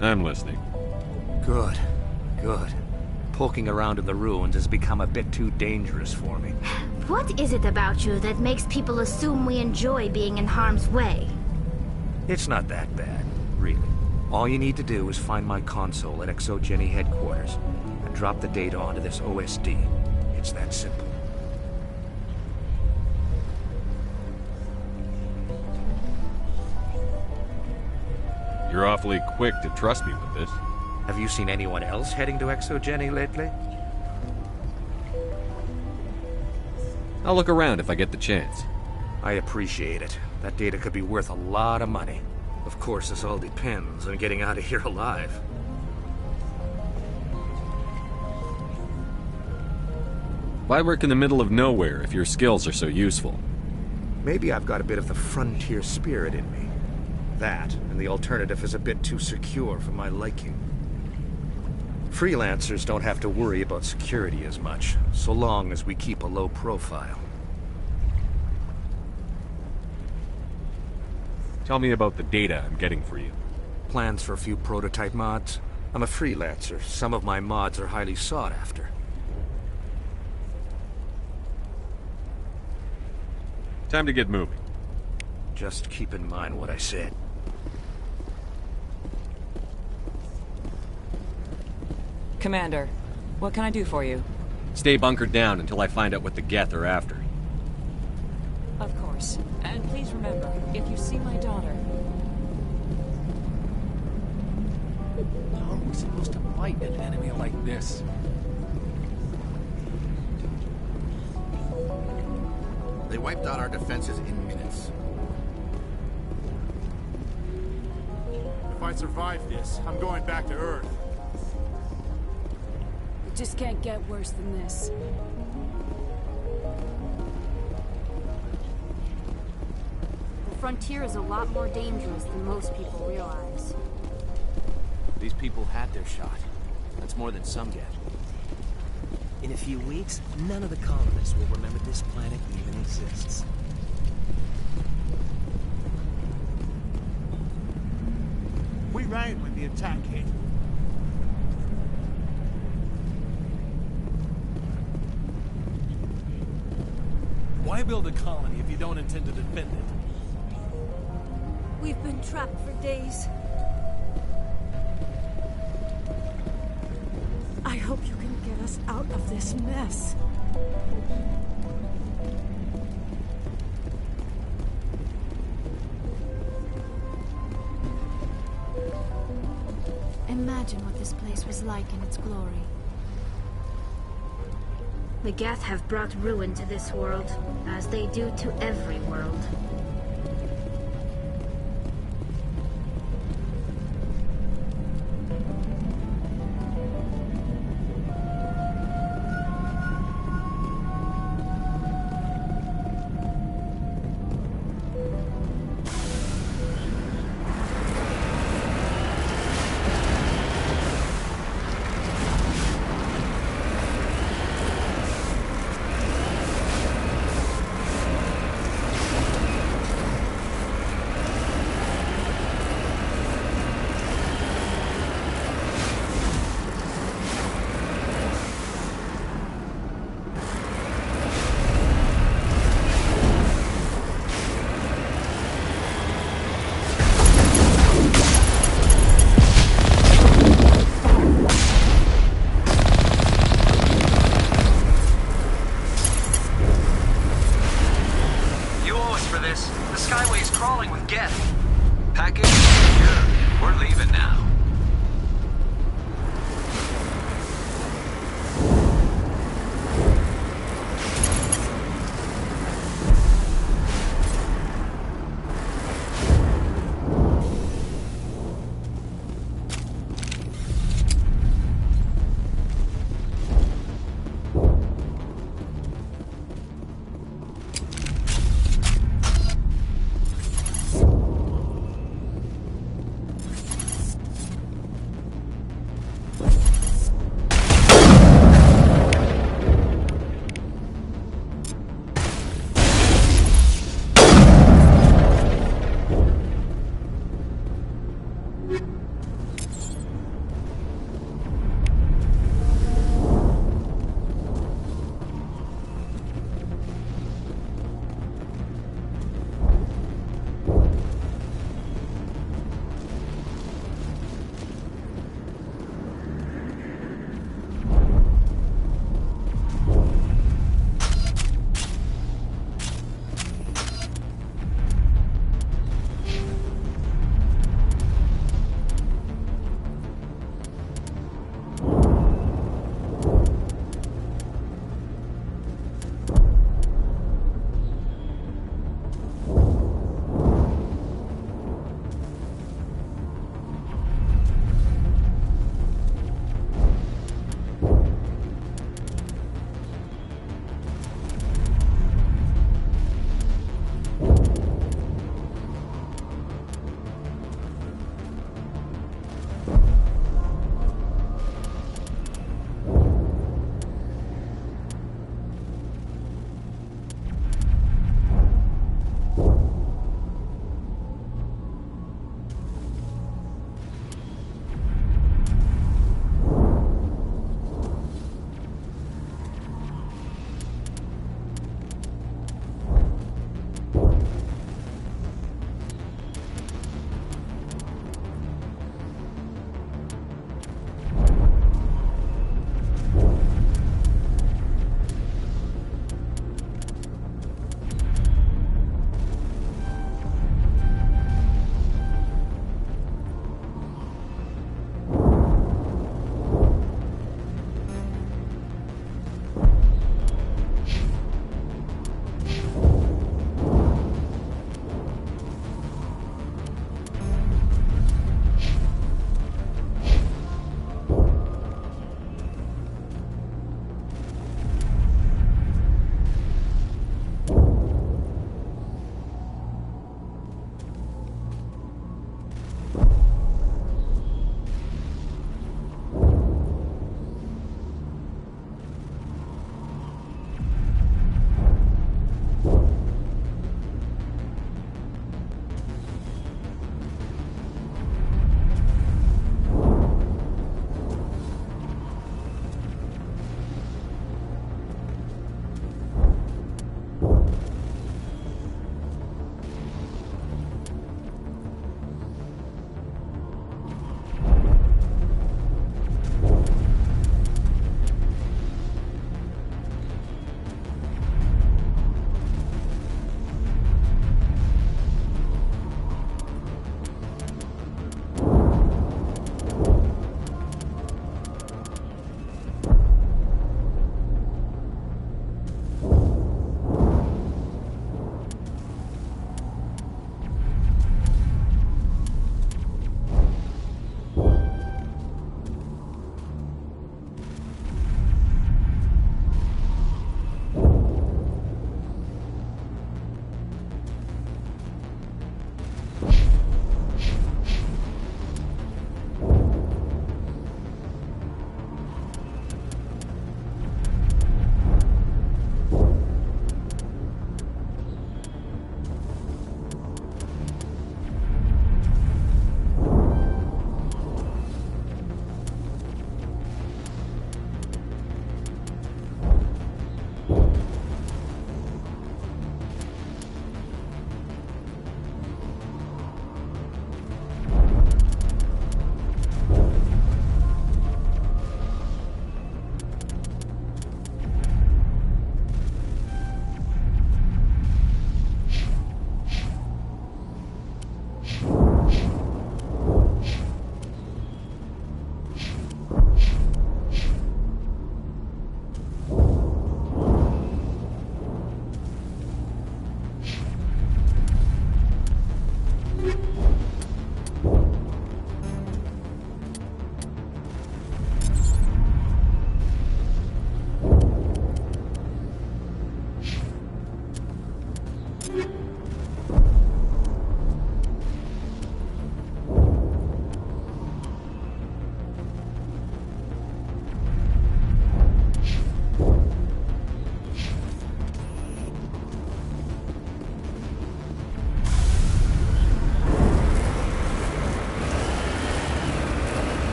I'm listening. Good. Poking around in the ruins has become a bit too dangerous for me. What is it about you that makes people assume we enjoy being in harm's way? It's not that bad, really. All you need to do is find my console at Exogeny headquarters and drop the data onto this OSD. It's that simple. You're awfully quick to trust me with this. Have you seen anyone else heading to Exogeny lately? I'll look around if I get the chance. I appreciate it. That data could be worth a lot of money. Of course, this all depends on getting out of here alive. Why work in the middle of nowhere if your skills are so useful? Maybe I've got a bit of the frontier spirit in me. That, and the alternative is a bit too secure for my liking. Freelancers don't have to worry about security as much, so long as we keep a low profile. Tell me about the data I'm getting for you. Plans for a few prototype mods? I'm a freelancer. Some of my mods are highly sought after. Time to get moving. Just keep in mind what I said. Commander, what can I do for you? Stay bunkered down until I find out what the Geth are after. Of course. And please remember, if you see my daughter... How are we supposed to fight an enemy like this? They wiped out our defenses in minutes. If I survive this, I'm going back to Earth. It just can't get worse than this. The frontier is a lot more dangerous than most people realize. These people had their shot. That's more than some get. In a few weeks, none of the colonists will remember this planet even exists. We ran when the attack hit. Why Why build a colony if you don't intend to defend it? We've been trapped for days. I hope you can get us out of this mess. Imagine what this place was like in its glory. The Geth have brought ruin to this world, as they do to every world.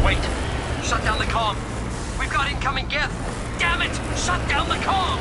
Wait! Shut down the comm! We've got incoming Geth! Damn it! Shut down the comm!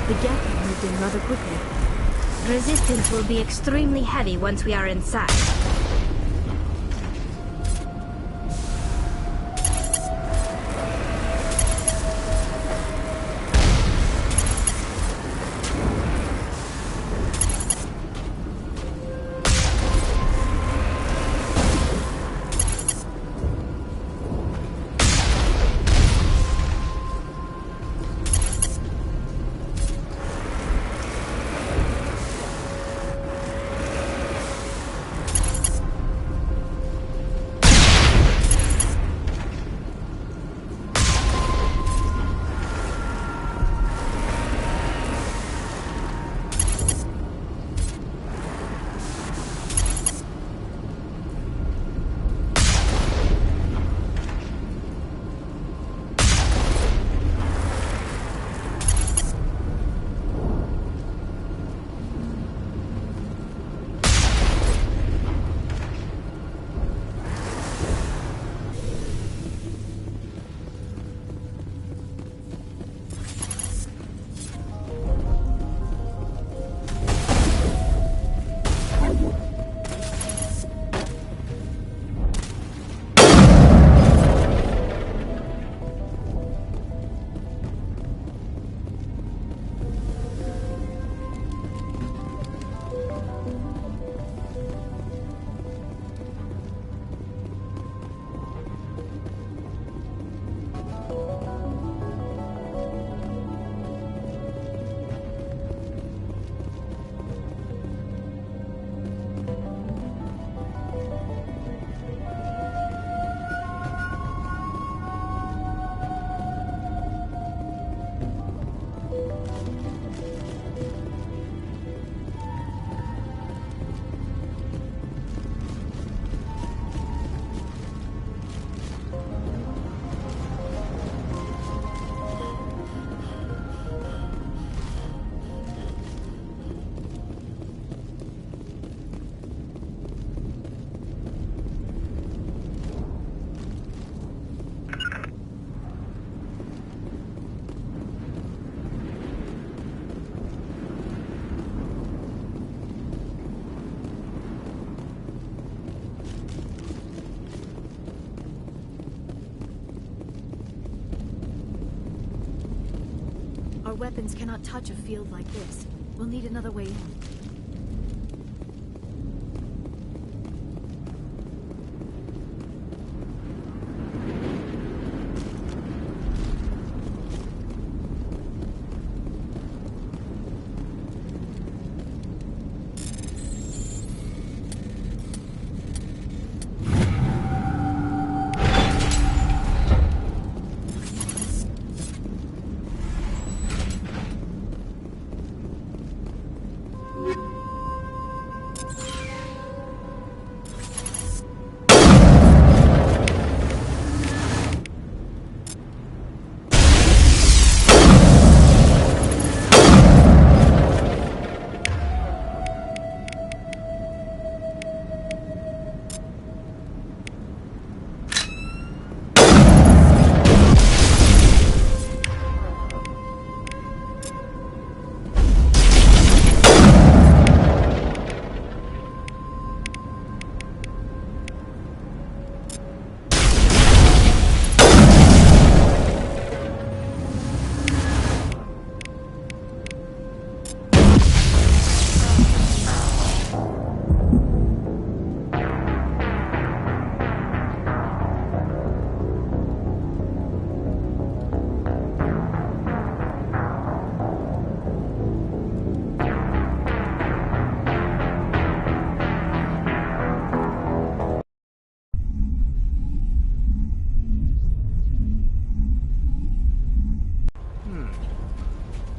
The Geth have moved in rather quickly. Resistance will be extremely heavy once we are inside. Our weapons cannot touch a field like this. We'll need another way in.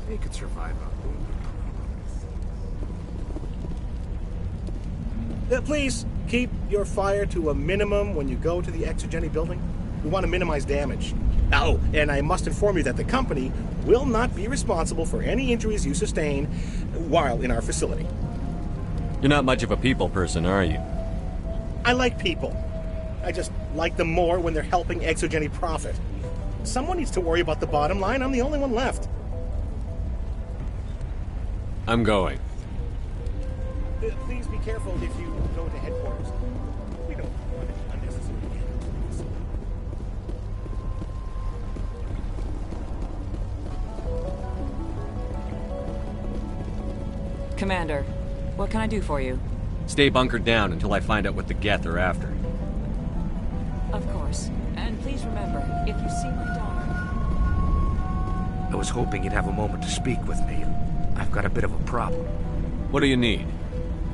They could survive out there. Please keep your fire to a minimum when you go to the Exogeny building. We want to minimize damage. Oh, and I must inform you that the company will not be responsible for any injuries you sustain while in our facility. You're not much of a people person, are you? I like people. I just like them more when they're helping Exogeny profit. Someone needs to worry about the bottom line. I'm the only one left. I'm going. Please be careful if you go to headquarters. We don't want any unnecessary damage. Commander, what can I do for you? Stay bunkered down until I find out what the Geth are after. Of course. And please remember, if you see my daughter... I was hoping you'd have a moment to speak with me. I've got a bit of a problem. What do you need?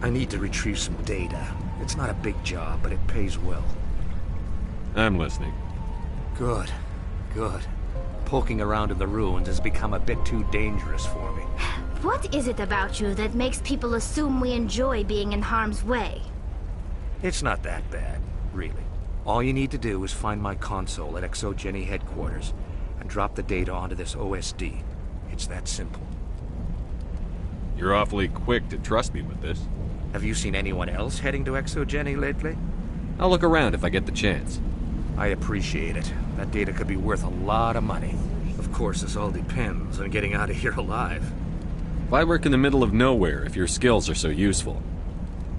I need to retrieve some data. It's not a big job, but it pays well. I'm listening. Good. Good. Poking around in the ruins has become a bit too dangerous for me. What is it about you that makes people assume we enjoy being in harm's way? It's not that bad, really. All you need to do is find my console at Exogeny headquarters and drop the data onto this OSD. It's that simple. You're awfully quick to trust me with this. Have you seen anyone else heading to Exogeny lately? I'll look around if I get the chance. I appreciate it. That data could be worth a lot of money. Of course, this all depends on getting out of here alive. Why work in the middle of nowhere if your skills are so useful?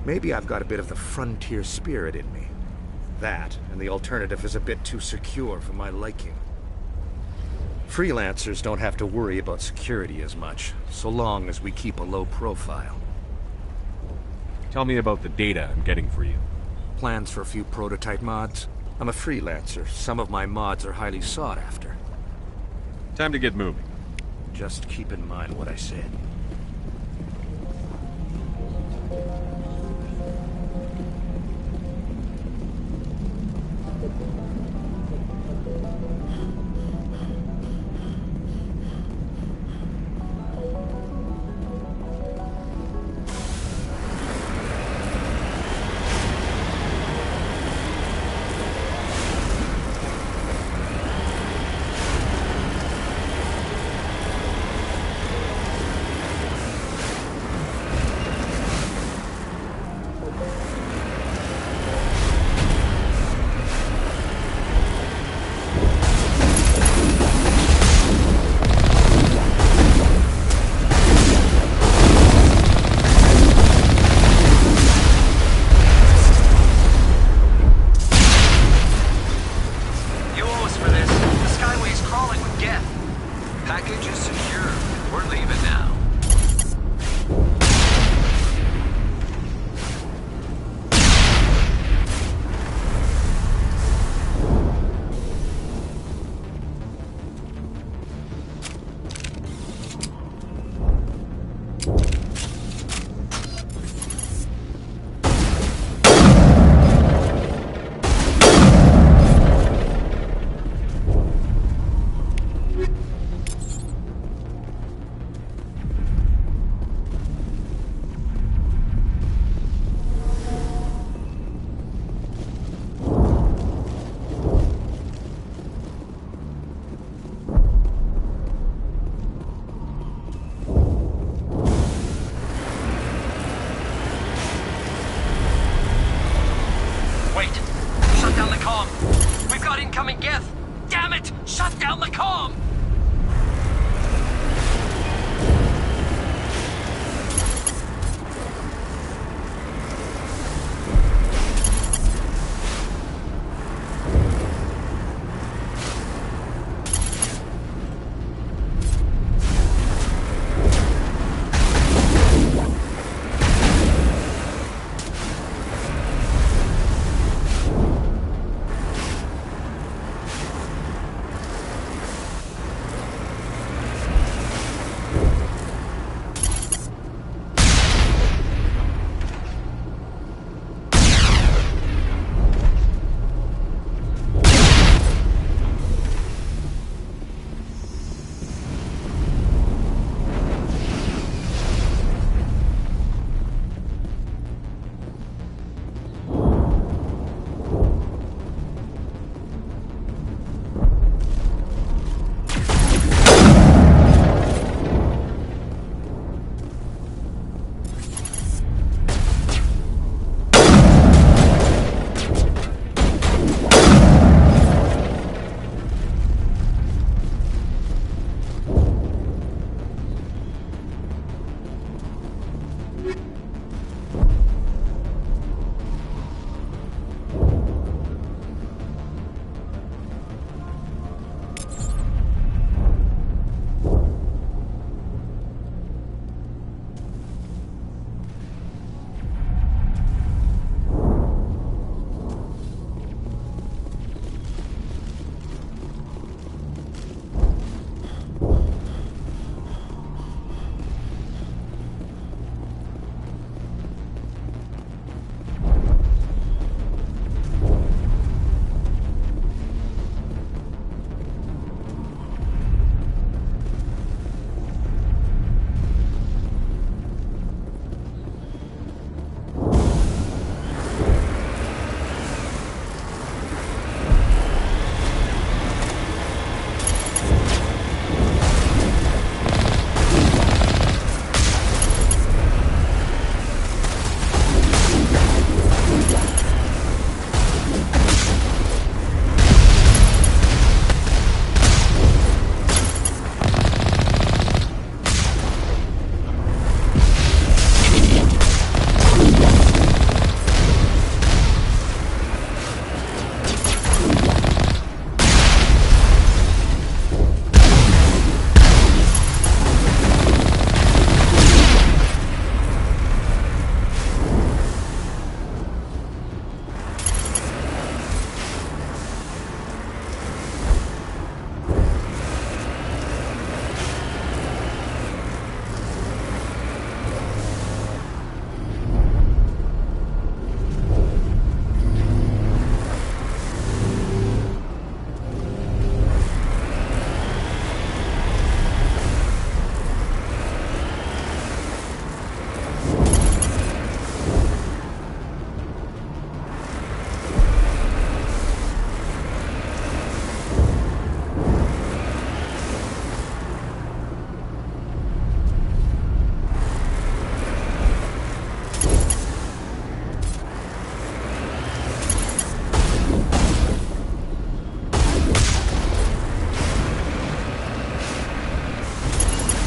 Maybe I've got a bit of the frontier spirit in me. That, and the alternative is a bit too secure for my liking. Freelancers don't have to worry about security as much, so long as we keep a low profile. Tell me about the data I'm getting for you. Plans for a few prototype mods? I'm a freelancer. Some of my mods are highly sought after. Time to get moving. Just keep in mind what I said. incoming Geth! Damn it! Shut down the comm!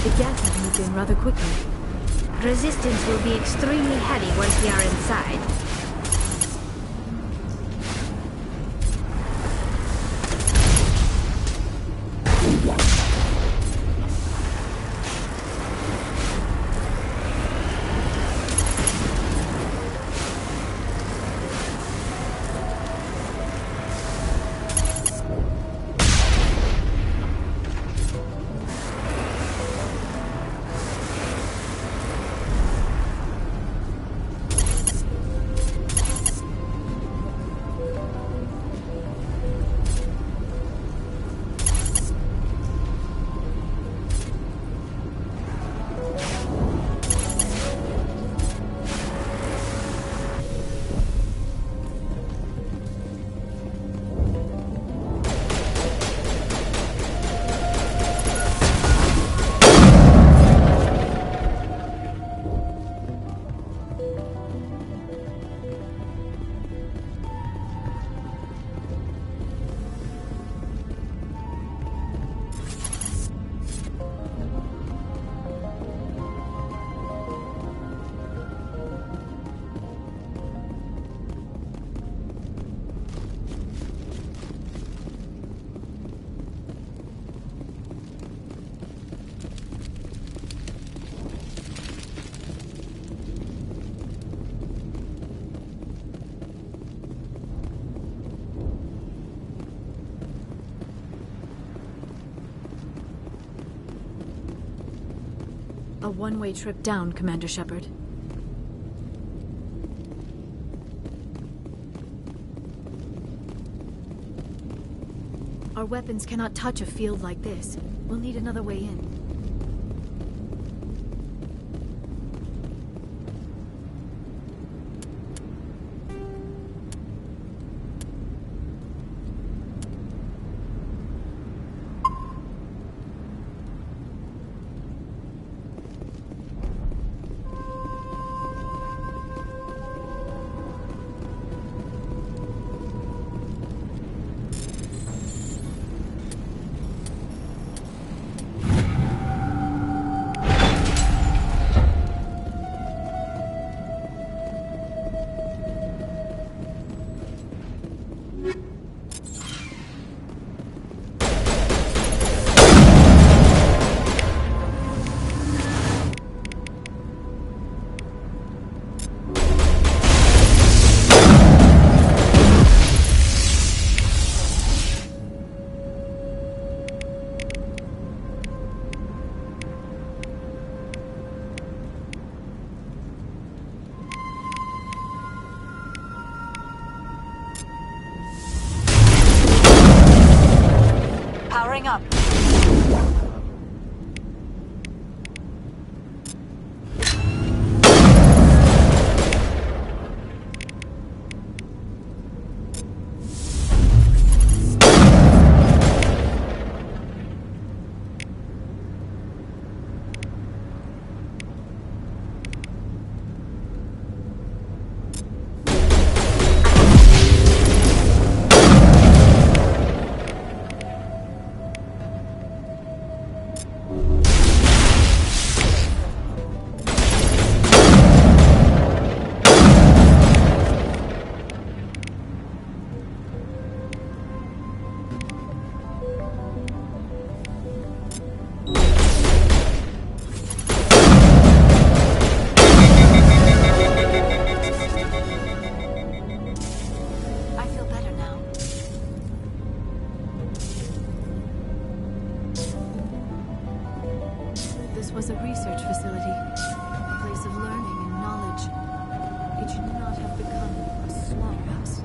The Geth have moved in rather quickly. Resistance will be extremely heavy once we are inside. A one-way trip down, Commander Shepard. Our weapons cannot touch a field like this. We'll need another way in. Powering up. Was a research facility, a place of learning and knowledge. It should not have become a slaughterhouse.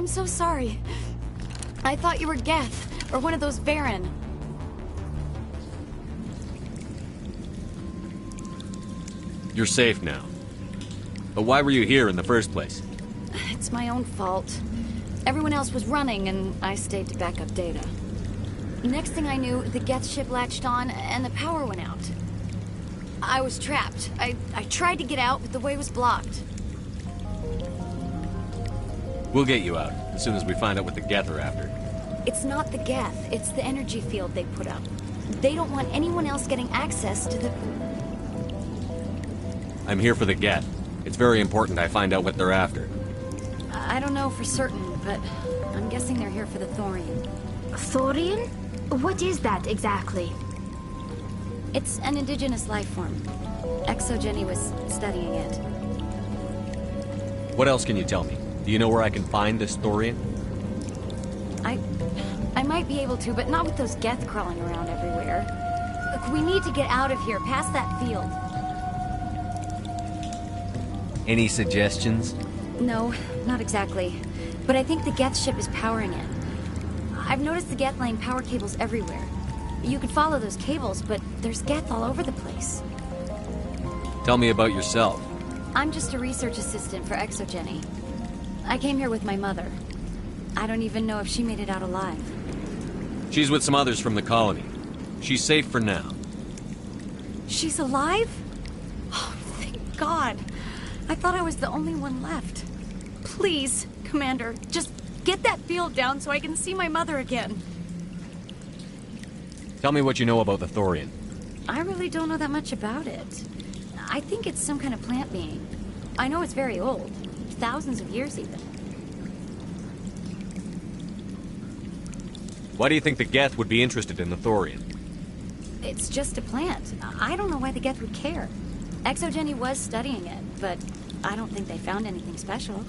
I'm so sorry. I thought you were Geth, or one of those Baron. You're safe now. But why were you here in the first place? It's my own fault. Everyone else was running, and I stayed to back up data. Next thing I knew, the Geth ship latched on, and the power went out. I was trapped. I tried to get out, but the way was blocked. We'll get you out, as soon as we find out what the Geth are after. It's not the Geth, it's the energy field they put up. They don't want anyone else getting access to the... I'm here for the Geth. It's very important I find out what they're after. I don't know for certain, but I'm guessing they're here for the thorium. Thorium? What is that exactly? It's an indigenous life form. Exogeny was studying it. What else can you tell me? Do you know where I can find this thorium? I might be able to, but not with those Geth crawling around everywhere. Look, we need to get out of here, past that field. Any suggestions? No, not exactly. But I think the Geth ship is powering it. I've noticed the Geth laying power cables everywhere. You could follow those cables, but there's Geth all over the place. Tell me about yourself. I'm just a research assistant for Exogeny. I came here with my mother. I don't even know if she made it out alive. She's with some others from the colony. She's safe for now. She's alive? Oh, thank God. I thought I was the only one left. Please, Commander, just get that field down so I can see my mother again. Tell me what you know about the thorium. I really don't know that much about it. I think it's some kind of plant being. I know it's very old. Thousands of years, even. Why do you think the Geth would be interested in the thorium? It's just a plant. I don't know why the Geth would care. Exogeny was studying it, but I don't think they found anything special.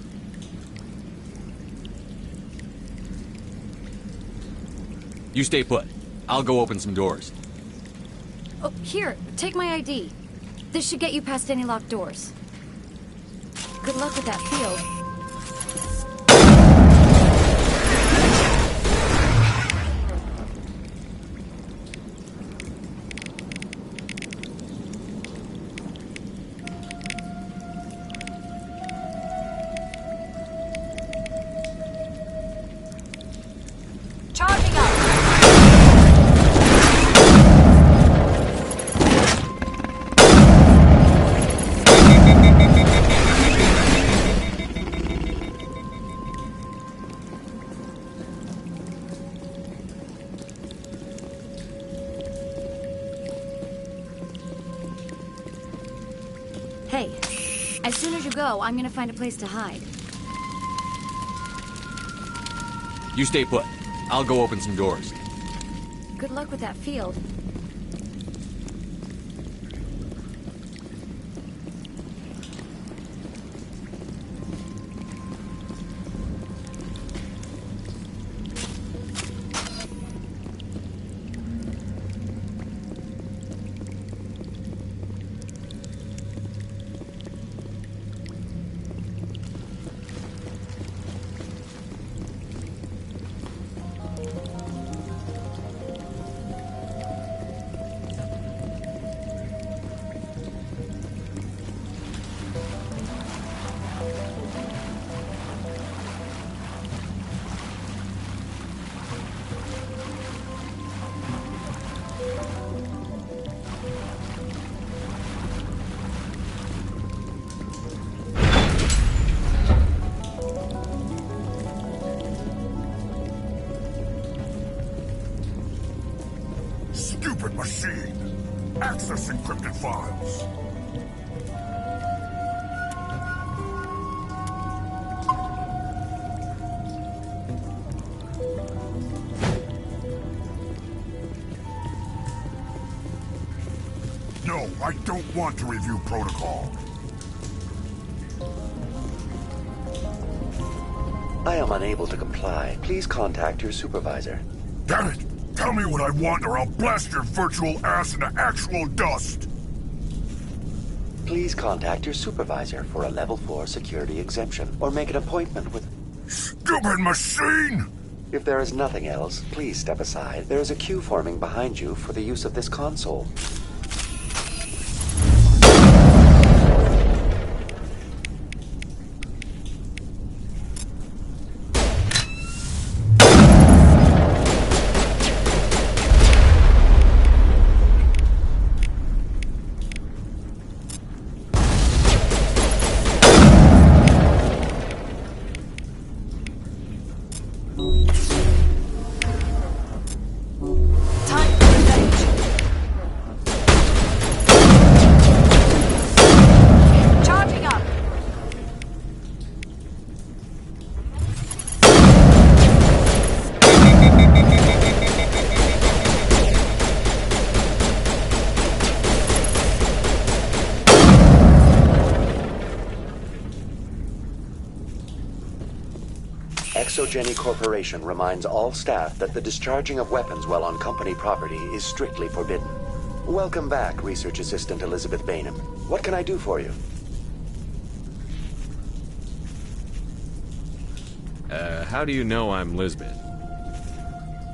You stay put. I'll go open some doors. Oh, here, take my ID. This should get you past any locked doors. Good luck with that field. Hey, as soon as you go, I'm gonna find a place to hide. You stay put. I'll go open some doors. Good luck with that field. Stupid machine! Access encrypted files! No, I don't want to review protocol. I am unable to comply. Please contact your supervisor. Damn it! Tell me what I want or I'll blast your virtual ass into actual dust! Please contact your supervisor for a level 4 security exemption, or make an appointment with... Stupid machine! If there is nothing else, please step aside. There is a queue forming behind you for the use of this console. Exogeny Corporation reminds all staff that the discharging of weapons while on company property is strictly forbidden. Welcome back, Research Assistant Elizabeth Bainham. What can I do for you? How do you know I'm Lisbeth?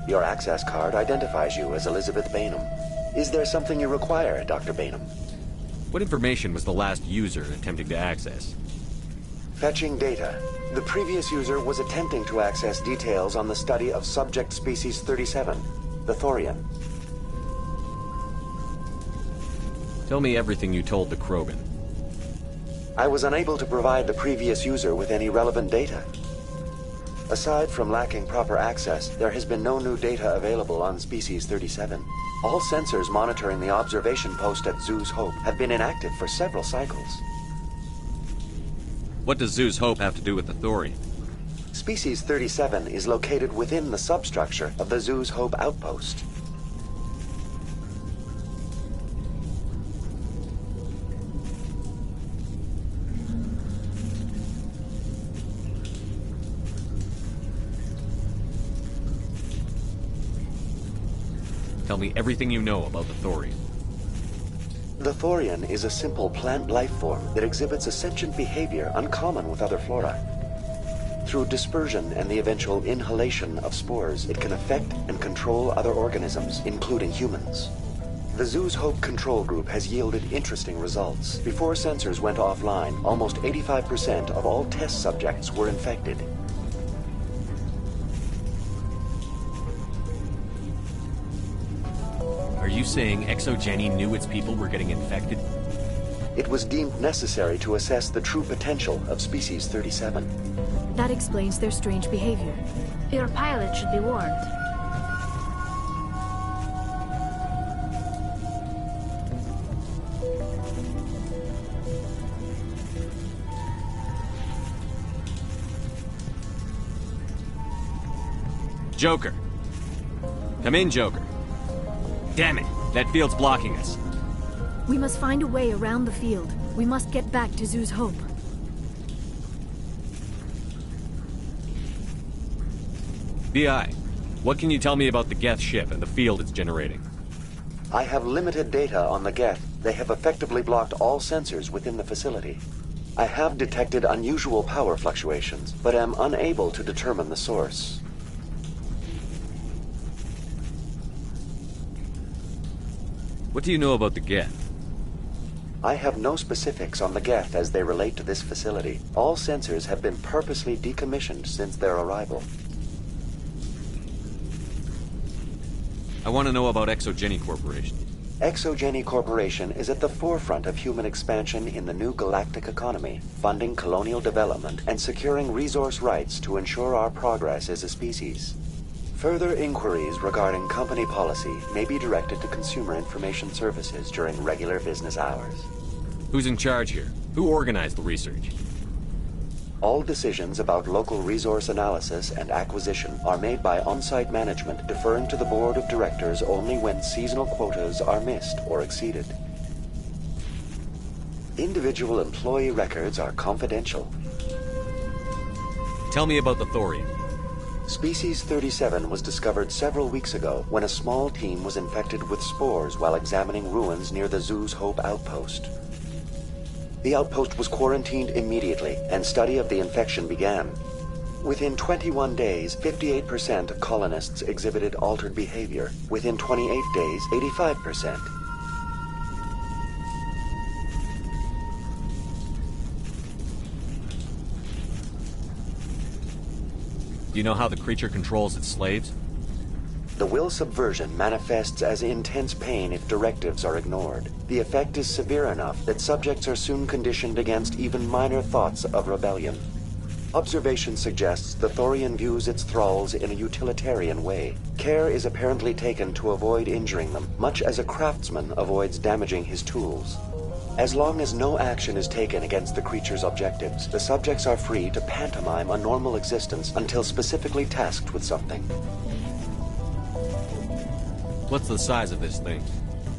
Your access card identifies you as Elizabeth Bainham. Is there something you require, Dr. Bainham? What information was the last user attempting to access? Fetching data. The previous user was attempting to access details on the study of subject species 37, the Thorian. Tell me everything you told the Krogan. I was unable to provide the previous user with any relevant data. Aside from lacking proper access, there has been no new data available on species 37. All sensors monitoring the observation post at Zoo's Hope have been inactive for several cycles. What does Zoo's Hope have to do with the Thorian? Species 37 is located within the substructure of the Zoo's Hope outpost. Tell me everything you know about the Thorian. The Thorian is a simple plant life form that exhibits a sentient behavior uncommon with other flora. Through dispersion and the eventual inhalation of spores, it can affect and control other organisms, including humans. The Zoo's Hope control group has yielded interesting results. Before sensors went offline, almost 85% of all test subjects were infected. Are you saying Exogeny knew its people were getting infected? It was deemed necessary to assess the true potential of Species 37. That explains their strange behavior. Your pilot should be warned. Joker. Come in, Joker. Damn it! That field's blocking us. We must find a way around the field. We must get back to Zoo's Hope. BI, what can you tell me about the Geth ship and the field it's generating? I have limited data on the Geth. They have effectively blocked all sensors within the facility. I have detected unusual power fluctuations, but am unable to determine the source. What do you know about the Geth? I have no specifics on the Geth as they relate to this facility. All sensors have been purposely decommissioned since their arrival. I want to know about Exogeny Corporation. Exogeny Corporation is at the forefront of human expansion in the new galactic economy, funding colonial development and securing resource rights to ensure our progress as a species. Further inquiries regarding company policy may be directed to Consumer Information Services during regular business hours. Who's in charge here? Who organized the research? All decisions about local resource analysis and acquisition are made by on-site management, deferring to the board of directors only when seasonal quotas are missed or exceeded. Individual employee records are confidential. Tell me about the Thorian. Species 37 was discovered several weeks ago when a small team was infected with spores while examining ruins near the Zoo's Hope outpost. The outpost was quarantined immediately, and study of the infection began. Within 21 days, 58% of colonists exhibited altered behavior. Within 28 days, 85%. Do you know how the creature controls its slaves? The will subversion manifests as intense pain if directives are ignored. The effect is severe enough that subjects are soon conditioned against even minor thoughts of rebellion. Observation suggests the Thorian views its thralls in a utilitarian way. Care is apparently taken to avoid injuring them, much as a craftsman avoids damaging his tools. As long as no action is taken against the creature's objectives, the subjects are free to pantomime a normal existence until specifically tasked with something. What's the size of this thing?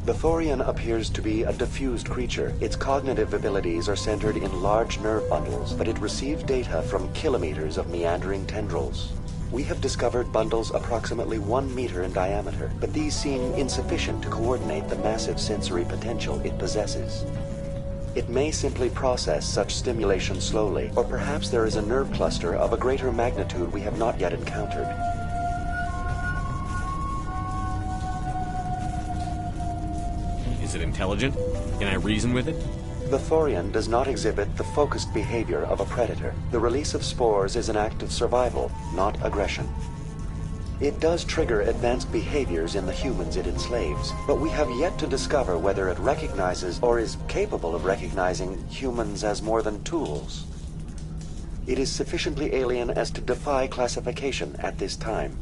The Thorian appears to be a diffused creature. Its cognitive abilities are centered in large nerve bundles, but it receives data from kilometers of meandering tendrils. We have discovered bundles approximately 1 meter in diameter, but these seem insufficient to coordinate the massive sensory potential it possesses. It may simply process such stimulation slowly, or perhaps there is a nerve cluster of a greater magnitude we have not yet encountered. Is it intelligent? Can I reason with it? The Thorian does not exhibit the focused behavior of a predator. The release of spores is an act of survival, not aggression. It does trigger advanced behaviors in the humans it enslaves, but we have yet to discover whether it recognizes or is capable of recognizing humans as more than tools. It is sufficiently alien as to defy classification at this time.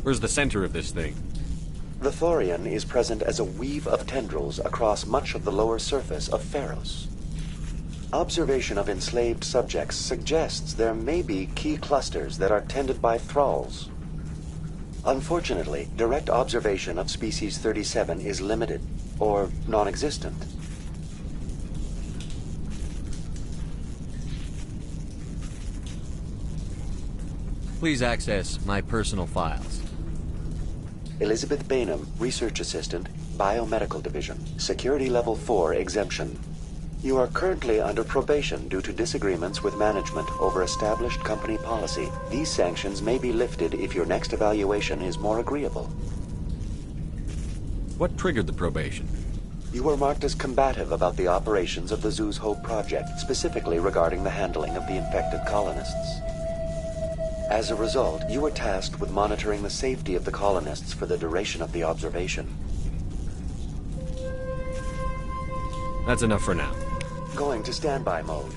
Where's the center of this thing? The Thorian is present as a weave of tendrils across much of the lower surface of Feros. Observation of enslaved subjects suggests there may be key clusters that are tended by thralls. Unfortunately, direct observation of species 37 is limited, or non-existent. Please access my personal files. Elizabeth Bainham, Research Assistant, Biomedical Division, Security Level 4 exemption. You are currently under probation due to disagreements with management over established company policy. These sanctions may be lifted if your next evaluation is more agreeable. What triggered the probation? You were marked as combative about the operations of the Zoo's Hope project, specifically regarding the handling of the infected colonists. As a result, you were tasked with monitoring the safety of the colonists for the duration of the observation. That's enough for now. Going to standby mode.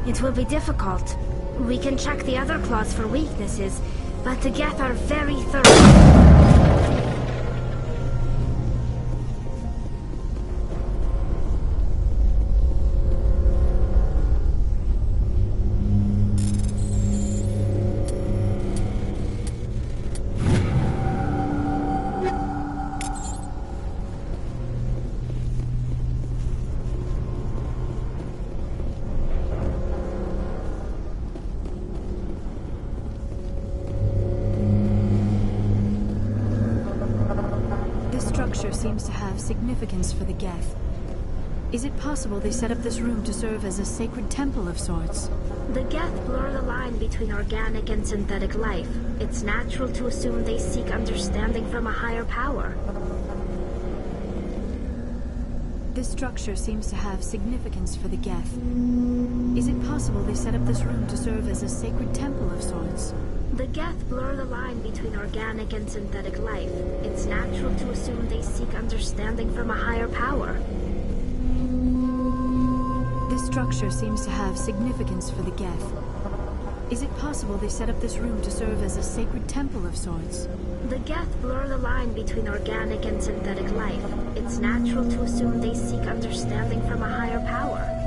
It will be difficult. We can check the other claws for weaknesses, but the Geth are very thorough. seems to have significance for the Geth. Is it possible they set up this room to serve as a sacred temple of sorts? The Geth blur the line between organic and synthetic life. It's natural to assume they seek understanding from a higher power. This structure seems to have significance for the Geth. Is it possible they set up this room to serve as a sacred temple of sorts? The Geth blur the line between organic and synthetic life. It's natural to assume they seek understanding from a higher power. This structure seems to have significance for the Geth. Is it possible they set up this room to serve as a sacred temple of sorts? The Geth blur the line between organic and synthetic life. It's natural to assume they seek understanding from a higher power.